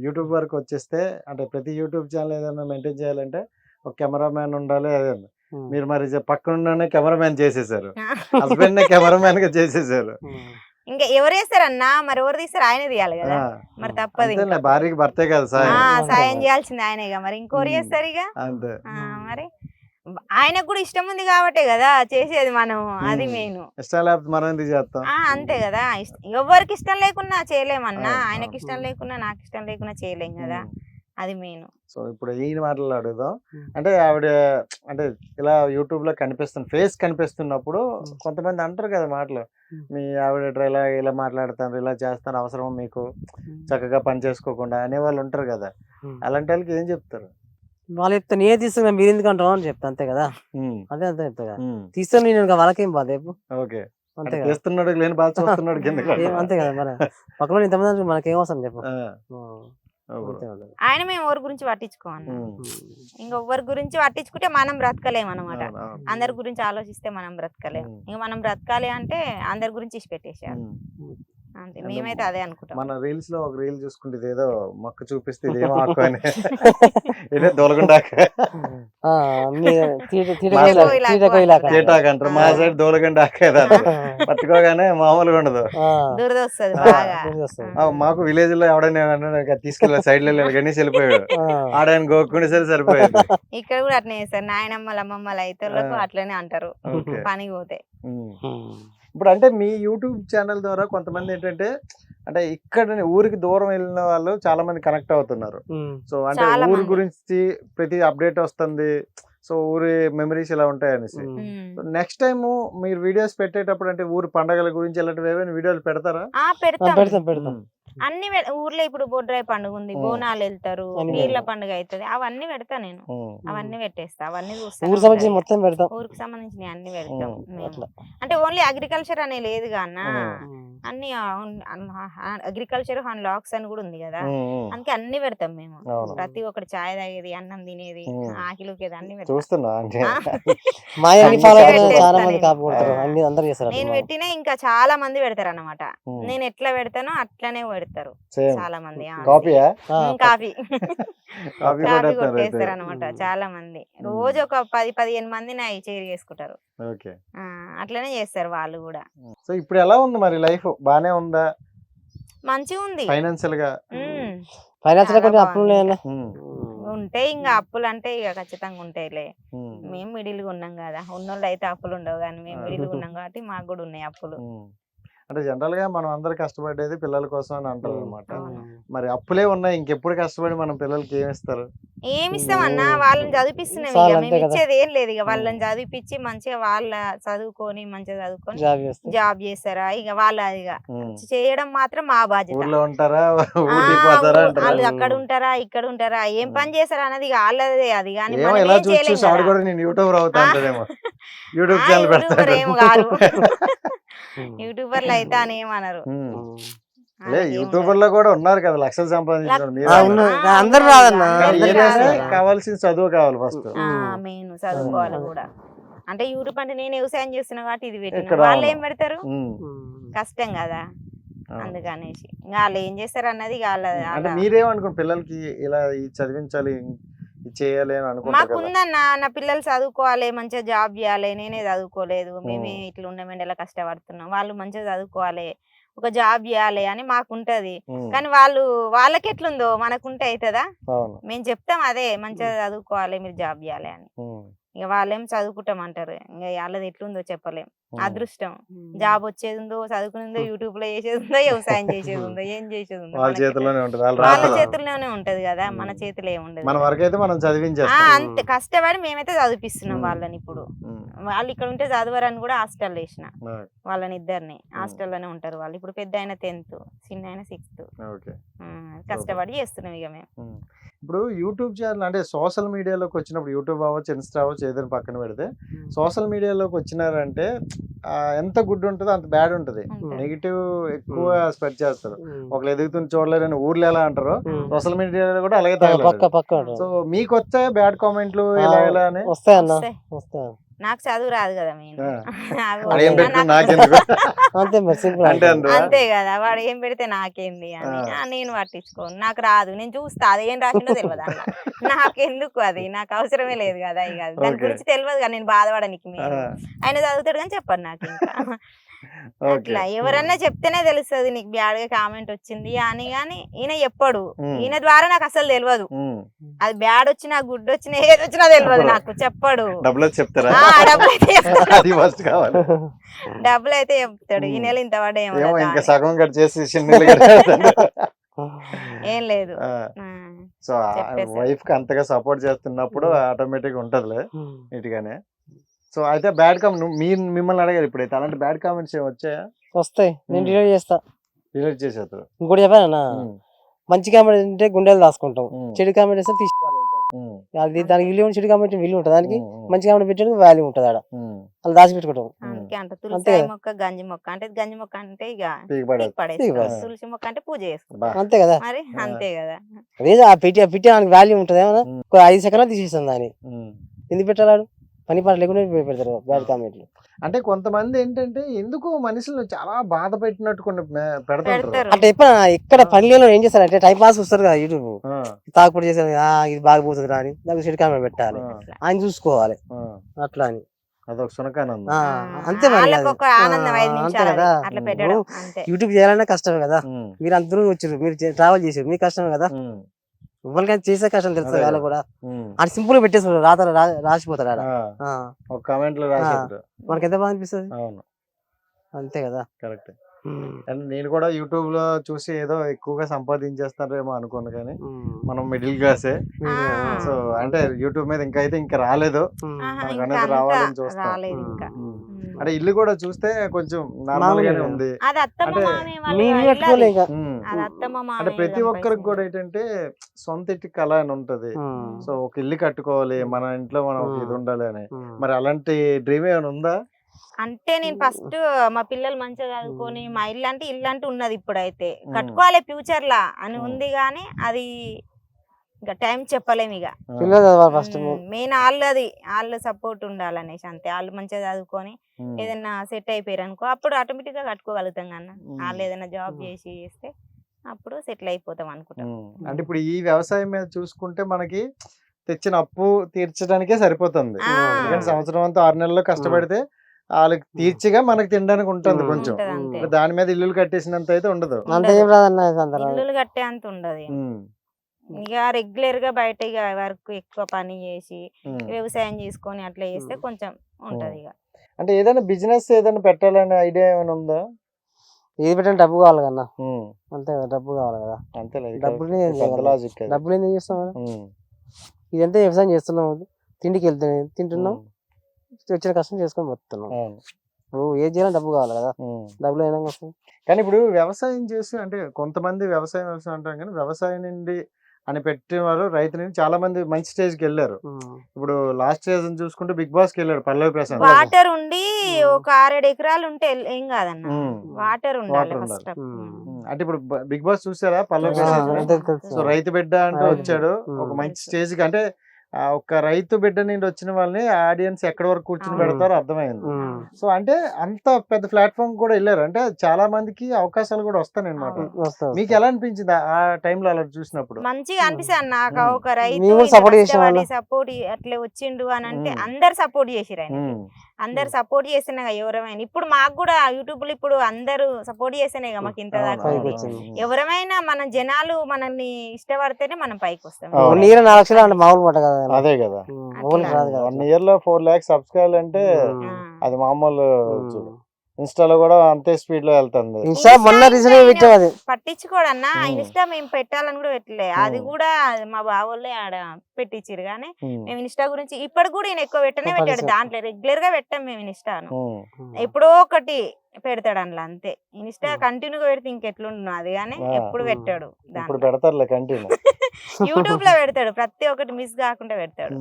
యూట్యూబ్ వరకు వచ్చేస్తే అంటే ప్రతి యూట్యూబ్ ఛానల్ ఏదైనా మెయింటైన్ చేయాలంటే ఒక కెమెరామ్యాన్ ఉండాలి. అదే మీరు మరి పక్కన కెమెరామ్యాన్ చేసేసారు, హస్బెండ్ నే కెమెరామ్యాన్ గా చేసేసారు. ఇంకా ఎవరు వేస్తారన్నా, మరి ఎవరు తీస్తారు? ఆయన తీయాలి కదా, మరి తప్పదు. భార్యకి భర్తే కదా సాయం చేయాల్సింది ఆయనేగా, మరి ఇంకోరు చేస్తారు ఇక. అంతే, మరి ఆయనకు కూడా ఇష్టం ఉంది కాబట్టే కదా చేసేది మనం, అది మెయిన్. ఇష్టం లేకపోతే మనం ఎందుకు చేస్తాం? అంతే కదా, ఎవరికి ఇష్టం లేకున్నా చేయలేమన్నా, ఆయనకి ఇష్టం లేకున్నా నాకు ఇష్టం లేకున్నా చేయలేం కదా, అది మెయిన్. సో ఇప్పుడు ఈయన మాటలు అడుగుదాం. అంటే ఆవిడ అంటే ఇలా యూట్యూబ్ లో కనిపిస్తుంది, ఫేస్ కనిపిస్తున్నప్పుడు కొంతమంది అంటారు కదా మాటలు, మీ ఆవిడ ఇలా మాట్లాడతాను, ఇలా చేస్తాను, అవసరం మీకు చక్కగా పని చేసుకోకుండా అనేవాళ్ళు ఉంటారు కదా. అలాంటి వాళ్ళకి ఏం చెప్తారు? వాళ్ళు చెప్తా నేనే తీస్తున్నా, మీరు ఎందుకు అంటావు అని చెప్తా, అంతే కదా. అదే అంతే చెప్తా కదా, తీస్తాను నేను, వాళ్ళకేం బాధ. ఓకే, అంతే చేస్తున్నాడు లేని బాధ చూస్తున్నాడు కింద, అంతే కదా. మరి పక్కన ఇంతమంది మనకేం అవసరం చెప్పు. ఆయన మేము ఎవరి గురించి పట్టించుకోమన్నా, ఇంకొవరి గురించి పట్టించుకుంటే మనం బ్రతకలేము అనమాట. అందరి గురించి ఆలోచిస్తే మనం బ్రతకలేము. ఇంక మనం బ్రతకాలి అంటే అందరి గురించి ఇచ్చి పెట్టేసారు అంతే. మేమైతే అదే అనుకుంటాం. మన రీల్స్ లో ఒక రీల్ చూసుకుంటే ఏదో మొక్క చూపిస్తే ఇదేమో ఆకు అని, ఇదే దొలగండాక అంటారు, మా సైడ్ దోలగండాక పట్టుకోగానే మామూలుగా ఉండదు, దురదొస్తుంది బాగా. మాకు విలేజ్ లో ఎవడైనా తీసుకెళ్ళి సైడ్ లో గణేష్ వెళ్ళిపోయాడు, ఆడాయన గోక్కునే సరే సరిపోయాడు. ఇక్కడ కూడా అట్లనే చేస్తారు, నాయనమ్మలు అమ్మమ్మలు అయితే అట్లనే అంటారు పనికి పోతే. ఇప్పుడు అంటే మీ యూట్యూబ్ ఛానల్ ద్వారా కొంతమంది ఏంటంటే అంటే ఇక్కడ ఊరికి దూరం వెళ్ళిన వాళ్ళు చాలా మంది కనెక్ట్ అవుతున్నారు. సో అంటే ఊరి గురించి ప్రతి అప్డేట్ వస్తుంది, సో ఊరి మెమరీస్ ఇలా ఉంటాయి అనేసి. నెక్స్ట్ టైం మీరు వీడియోస్ పెట్టేటప్పుడు అంటే ఊరి పండుగల గురించి ఇలాంటివి ఏమైనా వీడియోలు పెడతారా? పెడతాం. అన్ని ఊర్లో ఇప్పుడు బొడ్రాయి పండుగ ఉంది, బోనాలు వెళ్తారు, నీళ్ళ పండుగ అవుతుంది, అవన్నీ పెడతా నేను, అవన్నీ పెట్టేస్తా, అవన్నీ చూస్తాను. ఊరికి సంబంధించిన అన్ని పెడతాం మేము. అంటే ఓన్లీ అగ్రికల్చర్ అనే లేదు అన్న, అన్ని అగ్రికల్చర్ లాక్స్ అని కూడా ఉంది కదా, అందుకే అన్ని పెడతాం మేము. ప్రతి ఒక్కటి చాయ్ తాగేది, అన్నం తినేది, ఆకిలుకేది అన్ని నేను పెట్టినా ఇంకా చాలా మంది పెడతారు అన్నమాట. నేను ఎట్లా పెడతానో అట్లనే పెడతారు సేమ్ చాలా మంది. కాపీయా కాఫీ కాపీ కాఫీ కొట్టేస్తారు కొట్టేస్తారు అనమాట చాలా మంది. రోజు ఒక 10-15 మందిని అవి చేరి చేసుకుంటారు. ఓకే. అట్లనే చేస్తారు వాళ్ళు కూడా. సో ఇప్పుడు ఎలా ఉంది మరి లైఫ్, బానే ఉందా మంచిగా ఉంది. ఫైనాన్షియల్ గా? ఫైనాన్స్ చాలా కొంచెం అప్పులు బాగుంది. ఉన్నాయన్న. ఉంటాయి ఇంకా అప్పులు అంటే ఇక ఖచ్చితంగా ఉంటాయిలే. మేము మిడిల్ గా ఉన్నాం కదా, ఉన్నోళ్ళు అయితే అప్పులు ఉండవు కానీ మేము మిడిల్ గా ఉన్నాం కాబట్టి మాకు కూడా ఉన్నాయి అప్పులు. అంటే జనరల్ గా మనం అందరు కష్టపడేది పిల్లల కోసం అని అంటారు అనమాట. అవును. మరి అప్పులే ఉన్నాయి, ఇంకెప్పుడు కష్టపడి మనం పిల్లలకి ఏమి ఇస్తారు? ఏమి ఇస్తామన్నా, వాళ్ళని చదివిపిస్తున్నాం. చాలు ఇక అంతే మేము కదా. ఇచ్చేది ఏం లేదు. ఇక వాళ్ళని చదివిపించి మంచిగా వాళ్ళ చదువుకొని మంచిగా చదువుకొని జాబ్ చేస్తే జాబ్ చేస్తారా ఇక వాళ్ళు అది ఇక చేయడం మాత్రం మా బాధ్యత. ఊర్లో ఉంటారా ఆ, ఊరికి పోతారా అంటారా? వాళ్ళు అక్కడ ఉంటారా ఇక్కడ ఉంటారా ఏం పని చేస్తారా అన్నది ఇక వాళ్ళదే. అది కానీ ఏమో మనం ఇలా ఏం చూసి చేయలేం చూసి ఆడు కదా. కూడా నేను యూట్యూబర్ అవుతా అంటాడేమో. యూట్యూబ్ ఆ, ఛానల్ యూట్యూబర్ పెడతాడు. ఏం కాదు. యూట్యూబర్లు అయితే అని ఏమనరు. లే యూట్యూబర్ లో కూడా ఉన్నారు కదా లక్షలు సంపాదించడం. అందరు రాదన్న, అందరూ అందరు రాదు. కావాల్సిన చదువు కావాలి ఫస్ట్. మెయిన్ చదువుకోవాలి కూడా. అంటే యూట్యూబ్ అంటే నేను వ్యవసాయం చేస్తున్నా కాబట్టి ఇది పెట్టిన ఇక్కడ వాళ్ళు అవును. ఏం పెడతారు, కష్టం కదా. అందుకనేసి ఇంకా వాళ్ళు ఏం చేస్తారు అన్నది ఇక అంటే మీరేమనుకోండి పిల్లలకి ఇలా ఈ చదివించాలి ఇది చేయాలి అని అనుకుంటారు కదా. మాకుందన్న నా పిల్లలు చదువుకోవాలి, మంచిగా జాబ్ చేయాలి. నేనే చదువుకోలేదు, మేమే ఇట్లా ఉన్నామండి ఇలా కష్టపడుతున్నాం. వాళ్ళు మంచిగా చదువుకోవాలి, ఒక జాబ్ చేయాలి అని మాకుంటది. కానీ వాళ్ళకి ఎట్లుందో మనకుంటే అవుతుందా? అవును. మేము చెప్తాం అదే మంచిగా చదువుకోవాలి మీరు జాబ్ చేయాలి అని. ఇక వాళ్ళేం చదువుకుంటాం అంటారు. ఇంకా వాళ్ళది ఎట్లుందో చెప్పలేం. అదృష్టం జాబ్ వచ్చేది ఉందో, చదువుకునేదో, యూట్యూబ్ లో చేసేది ఉందో, వ్యవసాయం చేసేది ఉందో, ఏం చేసేది ఉందో వాళ్ళ చేతిలోనే ఉంటుంది. వాళ్ళ చేతుల్లోనే ఉంటది కదా, మన చేతిలో ఏముండదు. మన వరకు అయితే మనం చదివించేస్తాం. అంతే కష్టపడి మేమైతే చదివిపిస్తున్నాం వాళ్ళని. ఇప్పుడు వాళ్ళు ఇక్కడ ఉంటే చదవరని కూడా హాస్టల్ వేసిన వాళ్ళని ఇద్దరిని. హాస్టల్లోనే ఉంటారు వాళ్ళు. ఇప్పుడు పెద్ద ఆయన 10th, చిన్న ఆయన 6th. కష్టపడి చేస్తున్నాం ఇక మేము. ఇప్పుడు యూట్యూబ్ ఛానల్ అంటే సోషల్ మీడియాలోకి వచ్చినప్పుడు యూట్యూబ్ అవ్వచ్చు, ఇన్స్టా అవ్వచ్చు, ఏదైనా పక్కన పెడితే సోషల్ మీడియాలోకి వచ్చినారంటే ఎంత గుడ్ ఉంటుందో అంత బ్యాడ్ ఉంటుంది. నెగిటివ్ ఎక్కువ స్ప్రెడ్ చేస్తారు. ఒకళ్ళు ఎదుగుతుంది చూడలేరని ఊర్లో ఎలా అంటారో సోషల్ మీడియాలో కూడా అలాగే తగలరు. సో మీకు వచ్చాయి బ్యాడ్ కామెంట్లు ఇలా ఇలా అని? వస్తాయన్న, వస్తాయి. నాకు చదువు రాదు కదా మెయిన్. అంతే కదా, వాడు ఏం పెడితే నాకేంది అని నేను పట్టించుకోను. నాకు రాదు, నేను చూస్తా అదేం రాసిందో తెలియదు అన్న. నాకెందుకు అది, నాకు అవసరమే లేదు కదా. ఇక దాని గురించి తెలియదు కదా, నేను బాధపడనికి. మీరు ఆయన చదువుతాడు కానీ చెప్పండి నాకు. ఇంకా అట్లా ఎవరన్నా చెప్తేనే తెలుస్తుంది నీకు బ్యాడ్ గా కామెంట్ వచ్చింది అని. కానీ ఈయన చెప్పడు, ఈయన ద్వారా నాకు అసలు తెలియదు. అది బ్యాడ్ వచ్చినా గుడ్ వచ్చినా ఏది వచ్చినా తెలియదు నాకు, చెప్పడు. డబ్బులు చెప్తారా? డబ్బులు అయితే చెప్తాడు. ఈ నెల ఇంత పడేమో ఏం లేదు. సో వైఫ్ కి అంతగా సపోర్ట్ చేస్తున్నప్పుడు ఆటోమేటిక్ ఉంటదిలే నీట్గానే. సో అయితే బ్యాడ్ కామెంట్ మిమ్మల్ని అడగారు ఇప్పుడైతే అలాంటి బ్యాడ్ కామెంట్స్ ఏమి వచ్చాయా? వస్తాయి, నేను డిలీట్ చేస్తా. డిలీట్ చేసేస్తారు. ఇంకోటి చెప్పానన్నా, మంచి కామెంట్ అంటే గుండెలు దాచుకుంటాం, చెడు కామెంట్ వేస్తే తీసుకోవాలి. అది దానికి విలువ, చెడు కామెంట్ విలువ ఉంటుంది, దానికి మంచి కామెంట్ పెట్టడానికి వాల్యూ ఉంటుంది. ఆడ వాళ్ళు దాచిపెట్టుకుంటాం. అందుకే అంట తులసి మొక్క గంజి మొక్క అంటే, గంజి మొక్క అంటే ఇక పడేస్తాం, తులసి మొక్క అంటే పూజ చేసుకుంటాం. అంతే కదా, మరి అంతే కదా. అదే ఆ పెట్టి దానికి వాల్యూ ఉంటుంది. ఏమన్నా 5 సెకండ్లు తీసేస్తాం దాన్ని. ఎందుకు పెట్టాడు? పని పాట లేకుండా పెడతారు బ్యాడ్ కామెంట్లు. అంటే కొంతమంది ఏంటంటే ఎందుకు మనుషులు చాలా బాధ పెట్టినట్టు కొన్ని పెడతారు. అంటే ఇక్కడ పనిలో ఏం చేస్తారు అంటే టైం పాస్ వస్తారు కదా యూట్యూబ్, తాగుపడి చేస్తారు, ఇది బాగా పోతుంది రాని దానికి చెడు కామెంట్ పెట్టాలి, ఆయన చూసుకోవాలి అట్లా అని. అదొక సునకానందం. అంతే మరి, అంతే కదా. యూట్యూబ్ చేయాలన్నా కష్టమే కదా. మీరు అందరూ వచ్చారు, మీరు ట్రావెల్ చేసారు, మీకు కష్టమే కదా. ఎవరికైనా చేసే కష్టం తెలుసు వాళ్ళు కూడా. అది సింపుల్ గా పెట్టేస్తారు, రాసిపోతాడు ఒక కామెంట్ లో రాసేస్తారు. మనకి ఎంత బాగా అనిపిస్తుంది. అవును, అంతే కదా. కరెక్ట్. అండ్ నేను కూడా యూట్యూబ్ లో చూసి ఏదో ఎక్కువగా సంపాదించేస్తారేమో అనుకోను, కానీ మనం మిడిల్ క్లాసే. సో అంటే యూట్యూబ్ మీద ఇంకా రాలేదు, అనేది రావాలని చూస్తాం. అంటే ఇల్లు కూడా చూస్తే కొంచెం నార్మల్ గానే ఉంది. అంటే ప్రతి ఒక్కరికి కూడా ఏంటంటే సొంత ఇంటి కళ అని ఉంటది. సో ఒక ఇల్లు కట్టుకోవాలి, మన ఇంట్లో మనం ఇది ఉండాలి అని. మరి అలాంటి డ్రీమ్ ఏమైనా ఉందా? అంటే నేను ఫస్ట్ మా పిల్లలు మంచిగా చదువుకొని మా ఇల్లు అంటే ఉన్నది, ఇప్పుడైతే కట్టుకోవాలి ఫ్యూచర్ లా అని ఉంది. కానీ అది ఇంకా టైం చెప్పలేము. ఇక మెయిన్ వాళ్ళ సపోర్ట్ ఉండాలనేసి అంతే. వాళ్ళు మంచిగా చదువుకొని ఏదైనా సెట్ అయిపోయారు అనుకో, అప్పుడు ఆటోమేటిక్ గా కట్టుకోగలుగుతాం. కన్నా వాళ్ళు ఏదైనా జాబ్ చేస్తే అప్పుడు సెటిల్ అయిపోతాం అనుకుంటాం. అంటే ఇప్పుడు ఈ వ్యవసాయం మీద చూసుకుంటే మనకి తెచ్చిన అప్పు తీర్చడానికే సరిపోతుంది. ఆ. ఎందుకంటే సంవత్సరం అంతా 6 నెలలు కష్టపడితే వాళ్ళకి తీర్చిగా మనకి తినడానికి ఉంటుంది కొంచెం. ఉంటది అంతే. దాని మీద ఇల్లులు కట్టేసినంత అయితే ఉండదు. అంత ఏం రాదన్న సందర్భం. ఇల్లులు కట్టే అంత ఉండదు. ఉమ్, ఇక రెగ్యులర్ గా బయట ఇక వర్క్ ఎక్కువ పని చేసి ఉమ్. వ్యవసాయం చేసుకొని అట్లా చేస్తే కొంచెం ఉంటది ఇక. అంటే ఏదైనా బిజినెస్ ఏదైనా పెట్టాలనే ఐడియా ఏమైనా ఉందా? ఏది పెట్టిన డబ్బు కావాలి కన్నా, ఉమ్, అంతే కదా, డబ్బు కావాలి కదా. అంతేలేదు. డబ్బులు ఏం పెద్ద చేయాలి? లాజిక్ అది. డబ్బులు ఏం చేస్తాం మనం? ఉమ్, ఇదంతా వ్యవసాయం చేస్తున్నాం, తిండికి వెళ్తున్నాం, తింటున్నాం, ఉమ్, వచ్చిన కష్టం చేసుకొని పోతున్నాం. అవును. ఇప్పుడు ఏది చేయాలి డబ్బు కావాలి కదా, ఉమ్. డబ్బులు అయినా వస్తుంది. కానీ ఇప్పుడు వ్యవసాయం చేసి అంటే కొంతమంది వ్యవసాయం అంటాం కానీ వ్యవసాయం నుండి అని పెట్టేవారు రైతు నుండి చాలా మంది మంచి స్టేజ్ కి వెళ్ళారు. ఇప్పుడు లాస్ట్ సీజన్ చూసుకుంటే బిగ్ బాస్ కి వెళ్ళాడు పల్లవి ప్రశాంత్. వాటర్ ఉండి ఒక 6-7 ఎకరాలు ఉంటే ఏం కాదన్న. ఉమ్. వాటర్ ఉండాలి వాటర్ ఫస్ట్. అంటే ఇప్పుడు బిగ్ బాస్ చూసారా పల్లవి చూసాను. ప్రశాంత్? తెలుసు. సో రైతు బిడ్డ అంటూ ఆ, వచ్చాడు ఉమ్. ఒక మంచి స్టేజ్ కి. అంటే ఒక రైతు బిడ్డ నుండి వచ్చిన వాళ్ళని ఆడియన్స్ ఎక్కడి వరకు కూర్చుని అవును. పెడతారో అర్థమైంది. ఉమ్. సో అంటే అంత పెద్ద ప్లాట్ఫామ్ కూడా వెళ్ళారు. అంటే చాలా మందికి అవకాశాలు కూడా వస్తాయి అన్నమాట. అవును. వస్తాం. మీకు ఎలా అనిపించింది ఆ టైంలో అలా చూసినప్పుడు? మంచిగా అనిపిస్తుంది నాకు. ఉమ్. ఒక రైతు మేము కూడా support చేసాం అన్న. సపోర్ట్ అట్లా వచ్చిండు అని అంటే ఉమ్. అందరు సపోర్ట్ చేసిరు ఆయన. ఉమ్, అందరు సపోర్ట్ చేసినా ఎవరమైనా ఇప్పుడు మాకు కూడా యూట్యూబ్ లో ఇప్పుడు అందరూ సపోర్ట్ చేస్తేనే మాకు ఇంత అవును, దాకా పైకి అవును, ఉంది. వచ్చింది. అవును. ఎవరమైనా మన జనాలు మనల్ని ఇష్టపడితేనే మనం పైకి వస్తాం. అవును. 1 year 4 లక్షలు అంటే మామూలు పట్ట కదా. అదే కదా, మామూలు రాదు కదా. 1 year లో 4 lakhs సబ్స్క్రైబ్ అంటే ఉమ్. ఆ. అది మామూలు ఉమ్. చూడు. ఇన్స్టాలో కూడా అంతే స్పీడ్ లో వెళ్తుంది. ఇన్స్టా మొన్న రీసెంట్ పెట్టాం అది. పట్టించుకోడన్నా ఉమ్. ఇన్స్టా మేము పెట్టాలని కూడా పెట్టలే. అది ఉమ్. కూడా మా బావోళ్ళే ఆడ పెట్టించిరు కానీ ఉమ్, మేము ఇన్స్టా గురించి ఇప్పటి కూడా ఈయన ఎక్కువ పెట్టనే పెట్టాడు. పట్టించుకో. దాంట్లో రెగ్యులర్ గా పెట్టాం మేము ఇన్స్టాను. ఉమ్, ఎప్పుడో ఒకటి పెడతాడు అందులో అంతే. ఇన్స్టా ఉమ్. కంటిన్యూగా పెడితే ఇంకెట్లుండు అది కానీ ఆ. ఎప్పుడు పెట్టాడు. ఇప్పుడు దాంట్లో పెడతారులే కంటిన్యూ. యూట్యూబ్ లో పెడతాడు, ప్రతి ఒక్కటి మిస్ కాకుండా పెడతాడు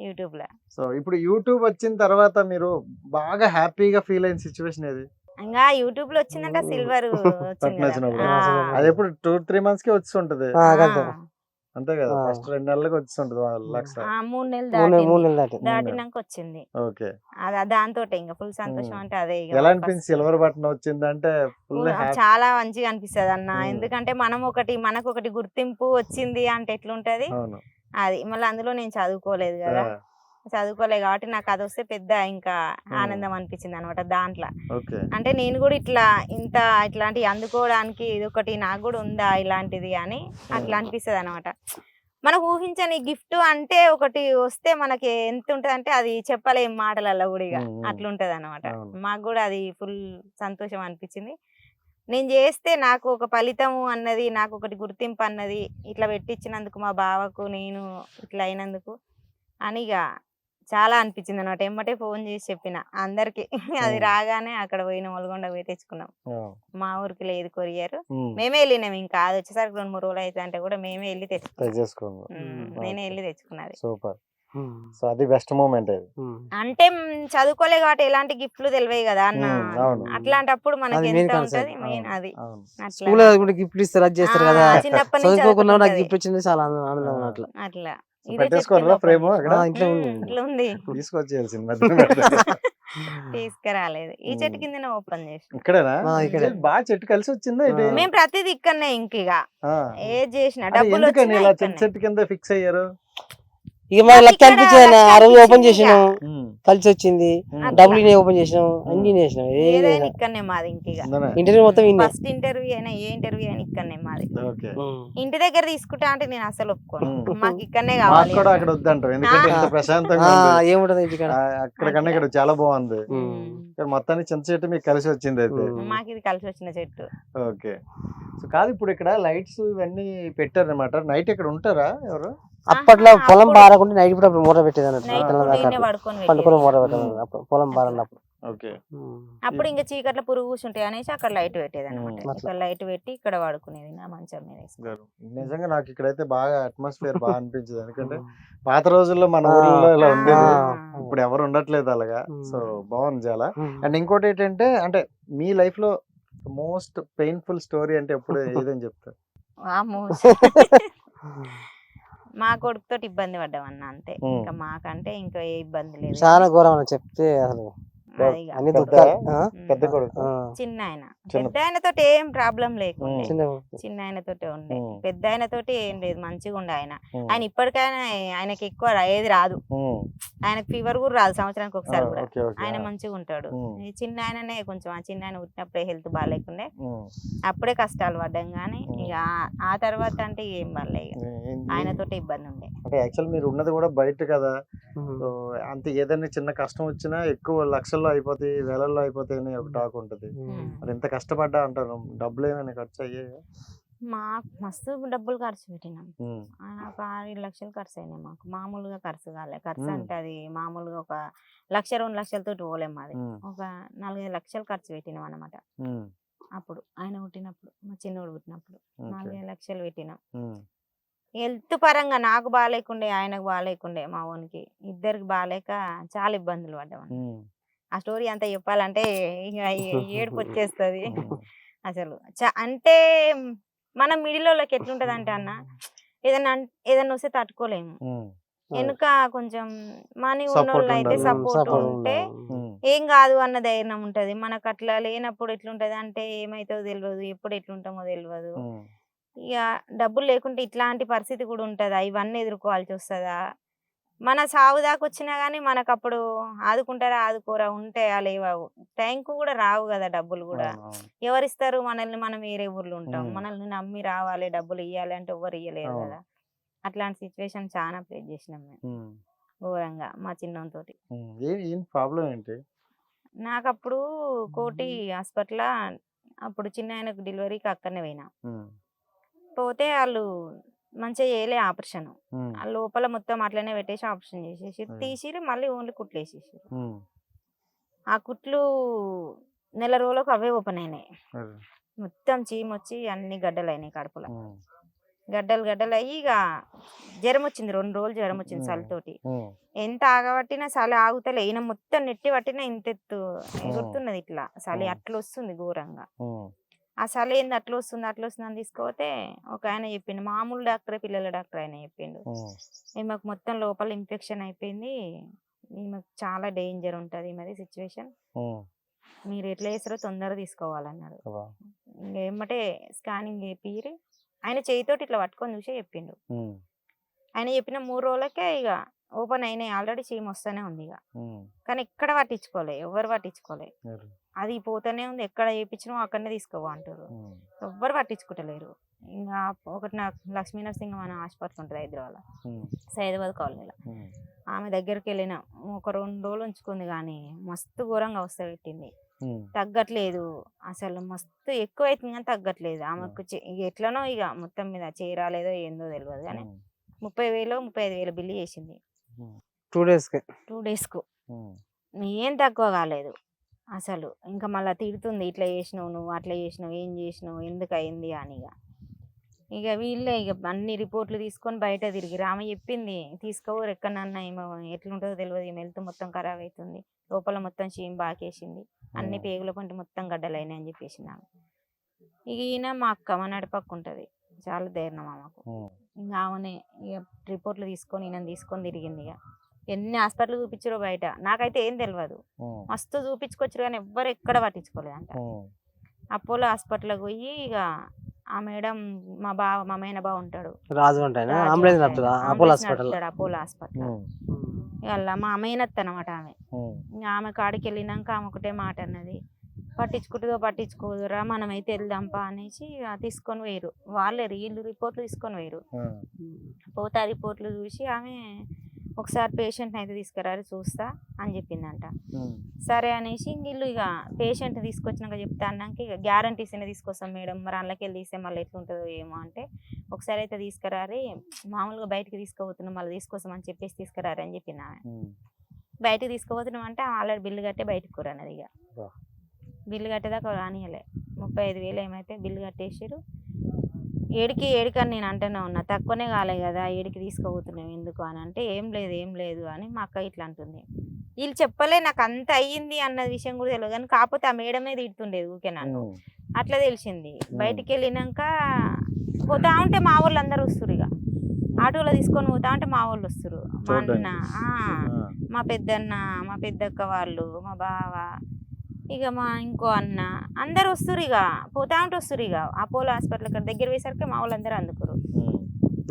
యూట్యూబ్ లో. సో ఇప్పుడు యూట్యూబ్ వచ్చిన తర్వాత మీరు బాగా హ్యాపీగా ఫీల్ అయిన సిచ్యువేషన్ ఏది? ఇంకా యూట్యూబ్ లో వచ్చిందంటే సిల్వర్ వచ్చింది బటన్ వచ్చినప్పుడు. కదా. అది ఎప్పుడు 2-3 months కి వచ్చింటది ఆ, ఆ, అంతే. అంతే కదా. ఆ. ఫస్ట్ 2 నెలలకు వచ్చింటది 1 లక్ష. 3 నెలలు 3 దాటింది. నెలలు దాటి. దాటినాక వచ్చింది. ఓకే. అది దాంతో ఇంకా ఫుల్ సంతోషం అంటే అదే ఇక. ఎలా అనిపించింది సిల్వర్ బటన్ వచ్చిందంటే? Full happy. చాలా మంచిగా అనిపిస్తుంది అన్న. ఉమ్. ఎందుకంటే మనకు ఒకటి గుర్తింపు వచ్చింది అంటే ఎట్లుంటది అవును. అది. మళ్ళీ అందులో నేను చదువుకోలేదు కదా, చదువుకోలేదు కాబట్టి నాకు అది వస్తే పెద్ద ఇంకా ఆనందం అనిపించింది అనమాట దాంట్లో. ఓకే. అంటే నేను కూడా ఇట్లాంటివి అందుకోవడానికి ఇది ఒకటి నాకు కూడా ఉందా ఇలాంటిది అని అట్లా అనిపిస్తుంది అనమాట. మనకు ఊహించని గిఫ్ట్ అంటే ఒకటి వస్తే మనకి ఎంత ఉంటది అంటే అది చెప్పలేం మాటలలో కూడా ఇక అట్లుంటది అనమాట. అవును. మాకు కూడా అది ఫుల్ సంతోషం అనిపించింది. నేను చేస్తే నాకు ఒక ఫలితము అన్నది, నాకు ఒకటి గుర్తింపు అన్నది ఇట్లా పెట్టించినందుకు మా బావకు నేను ఇట్లా అయినందుకు అని ఇక చాలా అనిపించింది అనమాట. ఎమ్మటే ఫోన్ చేసి చెప్పిన అందరికి. అది రాగానే అక్కడ పోయిన ఒల్గొండ పోయి తెచ్చుకున్నాం. మా ఊరికి లేదు కొరియర్, మేమే వెళ్ళినాం. ఇంకా అది వచ్చేసరికి 2-3 రోజులు అయితే అంటే కూడా మేమే వెళ్ళి తెచ్చుకున్నాం. నేనే వెళ్ళి తెచ్చుకున్నది. సూపర్. సో అది బెస్ట్ మూమెంట్ అది. అంటే చదువుకోలే కాబట్టి ఎలాంటి గిఫ్ట్లు తెలివే కదా అన్న. అవును. అట్లాంటప్పుడు మనకి అది ఎంత main ఉంటది concept. మెయిన్ అది. అవును. అట్లా స్కూల్ కూడా గిఫ్ట్ ఇస్తారు, అది చేస్తారు కదా. చిన్నప్పటి నుంచి చదువుకోకుండా నాకు చదువుకుంటది. గిఫ్ట్ వచ్చింది చాలా ఆనందం అట్లా. అట్లా సో ఇదే పెట్టేసుకోరా చెప్పింది ఫ్రేమ్ ఒకటి. అక్కడ? ఇంట్లో ఉంది. ఇట్లా ఉంది. తీసుకొచ్చేయాల్సింది. తీసుకురాలేదు. ఈ చెట్టు కిందనే ఓపెన్ చేసి ఇక్కడేనా? ఇక్కడే. బాగా చెట్టు కలిసి వచ్చిందా ఇది? మేము ప్రతిది ఇక్కడనే ఇంక ఇక ఏది చేసిన అంటే డబ్బులు ఎందుకని ఇలా వచ్చినా చిన్న చెట్టు కింద ఫిక్స్ అయ్యారు? ఇక మనకి లక్ ఇక్కడ అనిపించింది అన్న. ఆ రోజు లక్ ఓపెన్ అనిపించింది చేసినాం, కలిసి వచ్చింది. డబ్బులు ఓపెన్ చేసినాం, అన్ని చేసినాం. ఏదైనా ఇక్కడనే మాది. ఇంక ఇక ఉందనా? ఇంటర్వ్యూ మొత్తం ఇన్నే. ఫస్ట్ ఇంటర్వ్యూ అయినా ఏ ఇంటర్వ్యూ అయినా ఇక్కడనే మాది. ఓకే. ఇంటి దగ్గర తీసుకుంటా అంటే నేను అసలు ఒప్పుకోను. ఉమ్. మాకు ఇక్కడనే మాకు కావాలి. కూడా అక్కడ వద్దంటాం. ఎందుకంటే ఇంత ప్రశాంతంగా ఆ, ఉంది. ఏముంటది ఇంటికాడ. అక్కడ కన్నా ఇక్కడ చాలా బాగుంది. ఉమ్. ఇక్కడ మొత్తానికి చింత చెట్టు మీకు కలిసి వచ్చింది అయితే. మాకు ఇది కలిసి వచ్చిన చెట్టు. ఓకే. సో కాదు ఇప్పుడు ఇక్కడ లైట్స్ ఇవన్నీ పెట్టారనమాట. నైట్ ఇక్కడ ఉంటారా ఎవరు? అప్పట్లో ఆహా, పొలం అప్పుడు బారకుంటే నైట్ పూట మూట పెట్టేది అన్నట్టు. నైట్ తెల్లం పూట దాకా ఈయనే పడుకొని పండుకొని పెట్టేది. మూట పెట్టేది. అప్పుడు పొలం బారన్నప్పుడు. ఓకే. అప్పుడు ఇంకా చీకట్లో పురుగు కూర్చుంటాయి అనేసి అక్కడ లైట్ పెట్టేది అనమాట. అట్లా. ఇక్కడ లైట్ పెట్టి ఇక్కడ పడుకునేది నా మంచం మీద వేసుకొని. నిజంగా నాకు ఇక్కడైతే బాగా అట్మాస్ఫియర్ బాగా అనిపించింది. ఎందుకంటే పాత రోజుల్లో మన ఊర్లో ఇలా ఆ. ఉండేది. ఆ. ఇప్పుడు ఎవరు ఉండట్లేదు అలాగా. సో బాగుంది చాలా. ఉమ్. అండ్ ఇంకోటి ఏంటంటే అంటే మీ లైఫ్ లో మోస్ట్ పెయిన్ఫుల్ స్టోరీ అంటే ఎప్పుడు ఏదని చెప్తారు? వామ్మో. మా కొడుకుతో ఇబ్బంది పడ్డామన్న అంతే. ఉమ్. ఇంకా మాకంటే ఇంకా ఏ ఇబ్బంది లేదు. చాలా ఘోరం అన్న చెప్తే అసలు. అది ఇక. అన్ని పెద్ద- దుఃఖాలు పెద్ద కొడుకు చిన్న ఆయన చిన్న- పెద్ద ఆయనతోటి ఏం ప్రాబ్లం లేకుండే చిన్న చిన్న ఆయనతోటి ఉండే ఉమ్. పెద్ద ఆయనతోటి ఏం లేదు మంచిగా ఉండే ఆయన ఉమ్. ఆయన ఇప్పటికైనా ఆయనకి ఎక్కువ ఏది రాదు ఉమ్. ఆయనకు ఫీవర్ కూడా రాదు సంవత్సరానికి ఒకసారి కూడా ఓకే ఓకే ఆయన మంచిగా ఉంటాడు ఉమ్. ఈ చిన్న ఆయననే కొంచెం ఆ చిన్న ఆయన పుట్టినప్పుడే హెల్త్ బాగాలేకుండే ఉమ్. అప్పుడే కష్టాలు పడ్డాం కానీ ఇక ఆ తర్వాత అంటే ఏం పడలే ఇక ఆయనతోటి ఇబ్బంది ఉండే అంటే యాక్చువల్ మీరు ఉన్నది కూడా బయట కదా, ఉమ్. సో అంత ఏదైనా చిన్న కష్టం వచ్చినా ఎక్కువ లక్షల్లో అయిపోతాయి, వేలల్లో అయిపోతాయి అని ఒక టాక్ ఉంటుంది. ఉమ్. మరి ఎంత కష్టపడ్డా అంటారు, డబ్బులు ఏమైనా ఖర్చు అయ్యాయి? మాకు మస్తు డబ్బులు ఖర్చు పెట్టినాం ఒక 6 లక్షలు ఖర్చు అయినాయి మాకు మామూలుగా ఖర్చు కాలే ఖర్చు మ్మ్. అంటే అది మామూలుగా ఒక 1,00,000 2 లక్షలతో పోలేము అది ఒక 4-5 లక్షలు ఖర్చు పెట్టినాం అనమాట అప్పుడు ఆయన పుట్టినప్పుడు మా చిన్నోడు పుట్టినప్పుడు 4-5 లక్షలు పెట్టినాం హెల్త్ పరంగా నాకు బాగాలేకుండే ఆయనకు బాగాలేకుండే మా ఓనికి ఇద్దరికి బాగాలేక చాలా ఇబ్బందులు పడ్డాం ఆ స్టోరీ అంతా చెప్పాలంటే ఇక ఏడుపు వచ్చేస్తుంది అసలు అంటే మనం మిడిల్ వాళ్ళకి ఎట్లుంటది అంటే అన్న ఏదన్నా వస్తే తట్టుకోలేము వెనుక కొంచెం మనీ ఉన్నోళ్ళు అయితే సపోర్ట్ ఉంటే ఏం కాదు అన్న ధైర్యం ఉంటది మనకు అట్లా లేనప్పుడు ఎట్లుంటది అంటే ఏమైతుందో తెలియదు ఎప్పుడు ఎట్లుంటామో తెలియదు ఇక డబ్బులు లేకుంటే ఇట్లాంటి పరిస్థితి కూడా ఉంటదా ఇవన్నీ ఎదుర్కోవాల్సి వస్తుందా మన సాగు దాకా వచ్చినా గానీ మనకు అప్పుడు ఆదుకుంటారా ఆదుకోరా ఉంటే లేవు టైంకు కూడా రావు కదా డబ్బులు కూడా ఎవరిస్తారు మనల్ని మనం వేరే ఊర్లో ఉంటాం మనల్ని నమ్మి రావాలి డబ్బులు ఇవ్వాలి అంటే ఎవరు ఇవ్వలేరు కదా అట్లాంటి సిచ్యువేషన్ చాలా ఫేస్ చేసినాం మేము ఘోరంగా మా చిన్నంతోటి ప్రాబ్లం ఏంటి నాకు అప్పుడు కోటి హాస్పిటల్ అప్పుడు చిన్న ఆయనకు డెలివరీకి అక్కడనే పోయినా పోతే వాళ్ళు మంచిగా చేయలే ఆపరేషన్ లోపల మొత్తం అట్లనే పెట్టేసి ఆపరేషన్ చేసేసి తీసిరు మళ్ళీ ఓన్లీ కుట్లు వేసేసారు ఆ కుట్లు నెల రోజులకు అవే ఓపెన్ అయినాయి మొత్తం చీమొచ్చి అన్ని గడ్డలు అయినాయి కడుపులో గడ్డలు అయ్యి ఇక జ్వరం వచ్చింది 2 రోజులు జ్వరం వచ్చింది చలితోటి ఎంత ఆగబట్టినా చలి ఆగుతలే ఈయన మొత్తం నెట్టి పట్టినా ఇంత ఎత్తు ఎగురుతున్నది ఇట్లా చలి అట్లా వస్తుంది ఘోరంగా ఆ చలి ఏంది అట్లా వస్తుంది అని తీసుకోతే ఒక ఆయన చెప్పిండు మామూలు డాక్టర్ పిల్లల డాక్టర్ ఆయన చెప్పిండు ఈమెకు మొత్తం లోపల ఇన్ఫెక్షన్ అయిపోయింది ఈమెకు చాలా డేంజర్ ఉంటుంది ఈమెది సిచ్యువేషన్ మీరు ఎట్లా చేస్తారో తొందరగా తీసుకోవాలన్నాడు ఇంకా ఏమంటే స్కానింగ్ చేపిరి ఆయన చేయితోటి ఇట్లా పట్టుకొని చూసే చెప్పిండు ఆయన చెప్పిన 3 రోజులకే ఇక ఓపెన్ అయినాయి ఆల్రెడీ చీమ వస్తూనే ఉంది ఇక కానీ ఎక్కడ పట్టించుకోలే ఎవరు పట్టించుకోలే అది పోతూనే ఉంది ఎక్కడ చేయించినా అక్కడనే తీసుకోవా అంటారు ఎవ్వరు పట్టించుకుంటలేరు ఇంకా ఒకటి నాకు లక్ష్మీ నరసింహ మన హాస్పిటల్ ఉంటుంది హైదరాబాద్ కాలనీలో ఆమె దగ్గరికి వెళ్ళిన ఒక 2 రోజులు ఉంచుకుంది కానీ మస్తు ఘోరంగా అవస్థ పెట్టింది తగ్గట్లేదు అసలు మస్తు ఎక్కువ అవుతుంది కానీ తగ్గట్లేదు ఆమెకు ఎట్లనో ఇక మొత్తం మీద చేరాలేదో ఏందో తెలియదు కానీ 30,000-35,000 బిల్లు చేసింది 2 days కు ఏం తక్కువ కాలేదు అసలు ఇంకా మళ్ళీ తిడుతుంది ఇట్లా చేసినావు నువ్వు అట్లా చేసినావు ఏం చేసినావు ఎందుకు అయింది అని ఇక వీళ్ళే ఇక అన్ని రిపోర్ట్లు తీసుకొని బయట తిరిగి ఆమె చెప్పింది తీసుకోరు ఎక్కడన్నా ఏమో ఎట్లుంటుందో తెలియదు ఈమె హెల్త్ మొత్తం ఖరాబ్ అవుతుంది లోపల మొత్తం చీమ బాకేసింది అన్ని పేగుల పంటి మొత్తం గడ్డలైనాయి అని చెప్పేసింది ఆమె ఇక ఈయన మా అక్క మా నడిపక్క ఉంటుంది చాలా ధైర్యం ఆమెకు ఇంకా ఆమెనే ఇక రిపోర్ట్లు తీసుకొని ఈయన తీసుకొని తిరిగింది ఇక ఎన్ని హాస్పిటల్ చూపించారో బయట నాకైతే ఏం తెలియదు మస్తు చూపించుకొచ్చారు కానీ ఎవ్వరు ఎక్కడ పట్టించుకోలేదంట అపోలో హాస్పిటల్కి పోయి ఇక ఆ మేడం మా మేన బావ ఉంటాడు అపోలో హాస్పిటల్ ఇక మా మేనత్త అనమాట ఆమె ఆమె కాడికి వెళ్ళినాక ఆమె ఒకటే మాట అన్నది పట్టించుకోదురా మనమైతే వెళ్దాంపా అనేసి తీసుకొని పోయారు వాళ్ళే రిపోర్ట్లు తీసుకొని పోయారు పోతే ఆ రిపోర్ట్లు చూసి ఆమె ఒకసారి పేషెంట్ని అయితే తీసుకురారు చూస్తా అని చెప్పిందంట సరే అనేసి వీళ్ళు ఇక పేషెంట్ తీసుకొచ్చినాక చెప్తా అన్నాక ఇక గ్యారంటీస్ అయినా తీసుకొస్తాం మేడం మరి అందులోకి వెళ్ళి తీస్తే మళ్ళీ ఎట్లుంటుందో ఏమో అంటే ఒకసారి అయితే తీసుకురారి మామూలుగా బయటకి తీసుకుపోతున్నాం మళ్ళీ తీసుకొస్తామని చెప్పేసి తీసుకురారు అని చెప్పింది ఆమె బయటకు తీసుకుపోతున్నాం అంటే ఆల్రెడీ బిల్లు కట్టే బయటకు కూరన్నది ఇక బిల్లు కట్టేదాకా రానియలే 35,000 ఏమైతే బిల్లు కట్టేసారు ఏడికని నేను అంటూనే ఉన్నా తక్కువనే కాలే కదా ఏడికి తీసుకుపోతున్నాం ఎందుకు అని అంటే ఏం లేదు అని మా అక్క ఇట్లా అంటుంది వీళ్ళు చెప్పలే నాకు అంత అయ్యింది అన్న విషయం కూడా తెలియదు కానీ కాకపోతే ఆ మేడమే తిడుతుండేది ఊకే నన్ను అట్లా తెలిసింది బయటికి వెళ్ళినాక పోతా ఉంటే మా ఊళ్ళో అందరూ వస్తారు ఇక ఆటోలో తీసుకొని పోతా అంటే మా వాళ్ళు వస్తారు, మా అన్న, చూడ్డానికి. మా పెద్దన్న, మా పెద్దక్క వాళ్ళు, మా బావ, ఇక మా ఇంకో అన్న, అందరు వస్తారు. ఇక పోతా ఉంటే వస్తారు. ఇక అపోలో హాస్పిటల్ ఇక్కడ దగ్గర పోయేసరికి మా వాళ్ళు అందరూ అందుకురు.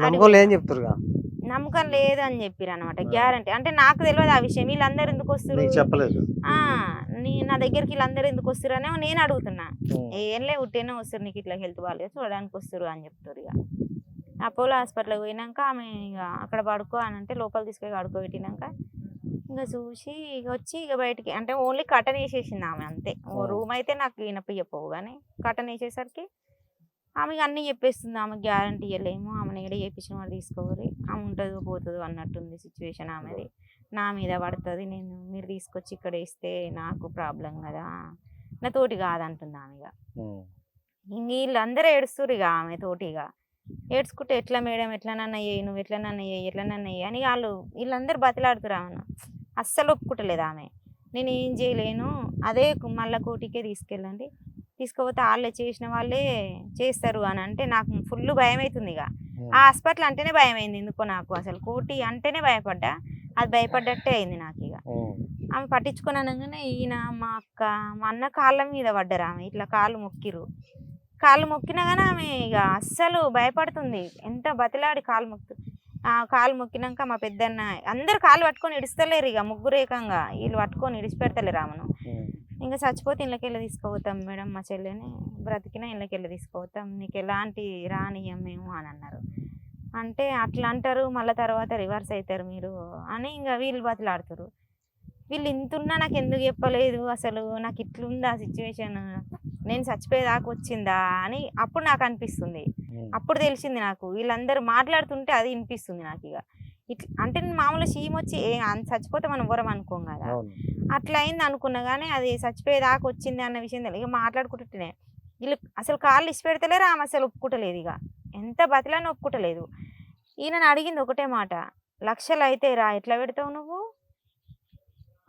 నమ్మకం ఏం చెప్తారు నమ్మకం లేదు అని చెప్పారు అనమాట, గ్యారంటీ. అంటే నాకు తెలియదు ఆ విషయం, వీళ్ళందరూ ఎందుకు వస్తారు, చెప్పలేదు. నా దగ్గరికి వీళ్ళందరూ ఎందుకు వస్తారు అని నేను అడుగుతున్నా. ఏం లే ఉట్టేనే వస్తారు, నీకు ఇట్లా హెల్త్ బాగాలేదు చూడడానికి వస్తారు అని చెప్తారు. ఇక అపోలో హాస్పిటల్కి పోయినాక ఆమె ఇక అక్కడ పడుకో అని అంటే లోపల తీసుకొని పడుకోబెట్టినాక ఇంకా చూసి ఇక వచ్చి ఇక బయటికి అంటే ఓన్లీ కటన్ వేసేసింది ఆమె, అంతే. రూమ్ అయితే నాకు వినపియపోవు కానీ కటన్ వేసేసరికి ఆమెకి అన్నీ చెప్పేస్తుంది. ఆమె గ్యారంటీ ఇవ్వలేము, ఆమెను ఏడ చేయించిన వాళ్ళు తీసుకోవాలి, ఆమె ఉంటుందో పోతుందో అన్నట్టుంది సిచ్యువేషన్ ఆమెది. నా మీద పడుతుంది, మీరు తీసుకొచ్చి ఇక్కడ వేస్తే నాకు ప్రాబ్లం కదా, నా తోటి కాదంటుంది ఆమె. ఇక వీళ్ళందరూ ఏడుస్తారు ఇక ఆమె తోటిగా ఏడ్చుకుంటే ఎట్లా మేడం ఎట్లనన్నా అయ్యి, నువ్వు ఎట్లనన్నా అయ్యి, ఎట్లనన్నా అయ్యి అని వీళ్ళందరూ బతిలాడుతురు ఆమెను. అస్సలు ఒప్పుకుంటలేదు ఆమె. నేను ఏం చేయలేను, అదే మళ్ళీ కోటికే తీసుకెళ్ళండి, తీసుకుపోతే వాళ్ళే చేసిన వాళ్ళే చేస్తారు అని అంటే నాకు ఫుల్ భయం అవుతుంది. ఇక ఆ హాస్పిటల్ అంటేనే భయం అయింది ఎందుకో నాకు, అసలు కోటి అంటేనే భయపడ్డా, అది భయపడ్డట్టే అయింది నాకు. ఇక ఆమె పట్టించుకొని అనగానే ఈయన మా అక్క మా అన్న కాళ్ళ మీద పడ్డారు. ఆమె ఇట్లా కాళ్ళు మొక్కినా కానీ ఆమె ఇక అస్సలు భయపడుతుంది. ఎంత బతిలాడి కాళ్ళు మొక్కినాక మా పెద్దన్న అందరు కాళ్ళు పట్టుకొని ఇడుస్తలేరు. ఇక ముగ్గురు ఏకంగా వీళ్ళు పట్టుకొని ఇడిచిపెడతలేరు ఆమెను. ఇంకా చచ్చిపోతే ఇళ్ళకెళ్ళి తీసుకుపోతాం మేడం, మా చెల్లెని బ్రతికినా ఇళ్ళకెళ్ళి తీసుకుపోతాం, నీకు ఎలాంటి రానియం మేము అని అన్నారు. అంటే అట్లా అంటారు మళ్ళీ తర్వాత రివర్స్ అవుతారు మీరు అని ఇంకా వీళ్ళు బతిలాడుతారు. వీళ్ళు ఇంతున్నా నాకు ఎందుకు చెప్పలేదు, అసలు నాకు ఇట్లుందా సిచ్యువేషన్, నేను చచ్చిపోయేదాకా వచ్చిందా అని అప్పుడు నాకు అనిపిస్తుంది. అప్పుడు తెలిసింది నాకు, వీళ్ళందరూ మాట్లాడుతుంటే అది వినిపిస్తుంది నాకు. ఇక ఇట్లా అంటే నేను మామూలుగా చీమ వచ్చి చచ్చిపోతే మనం ఎవరం అనుకోం కదా, అట్లా అయింది అనుకున్నా కానీ అది చచ్చిపోయేదాకా వచ్చింది అన్న విషయం తెలియదు. ఇక మాట్లాడుకుంటుంటేనే వీళ్ళు అసలు కాళ్ళు ఇచ్చి పెడతలేరు, ఆమె అసలు ఒప్పుకుంటలేదు. ఇక ఎంత బతిలాని ఒప్పుకుంటలేదు. ఈయనని అడిగింది ఒకటే మాట, లక్షలు అయితే రా, ఎట్లా పెడతావు నువ్వు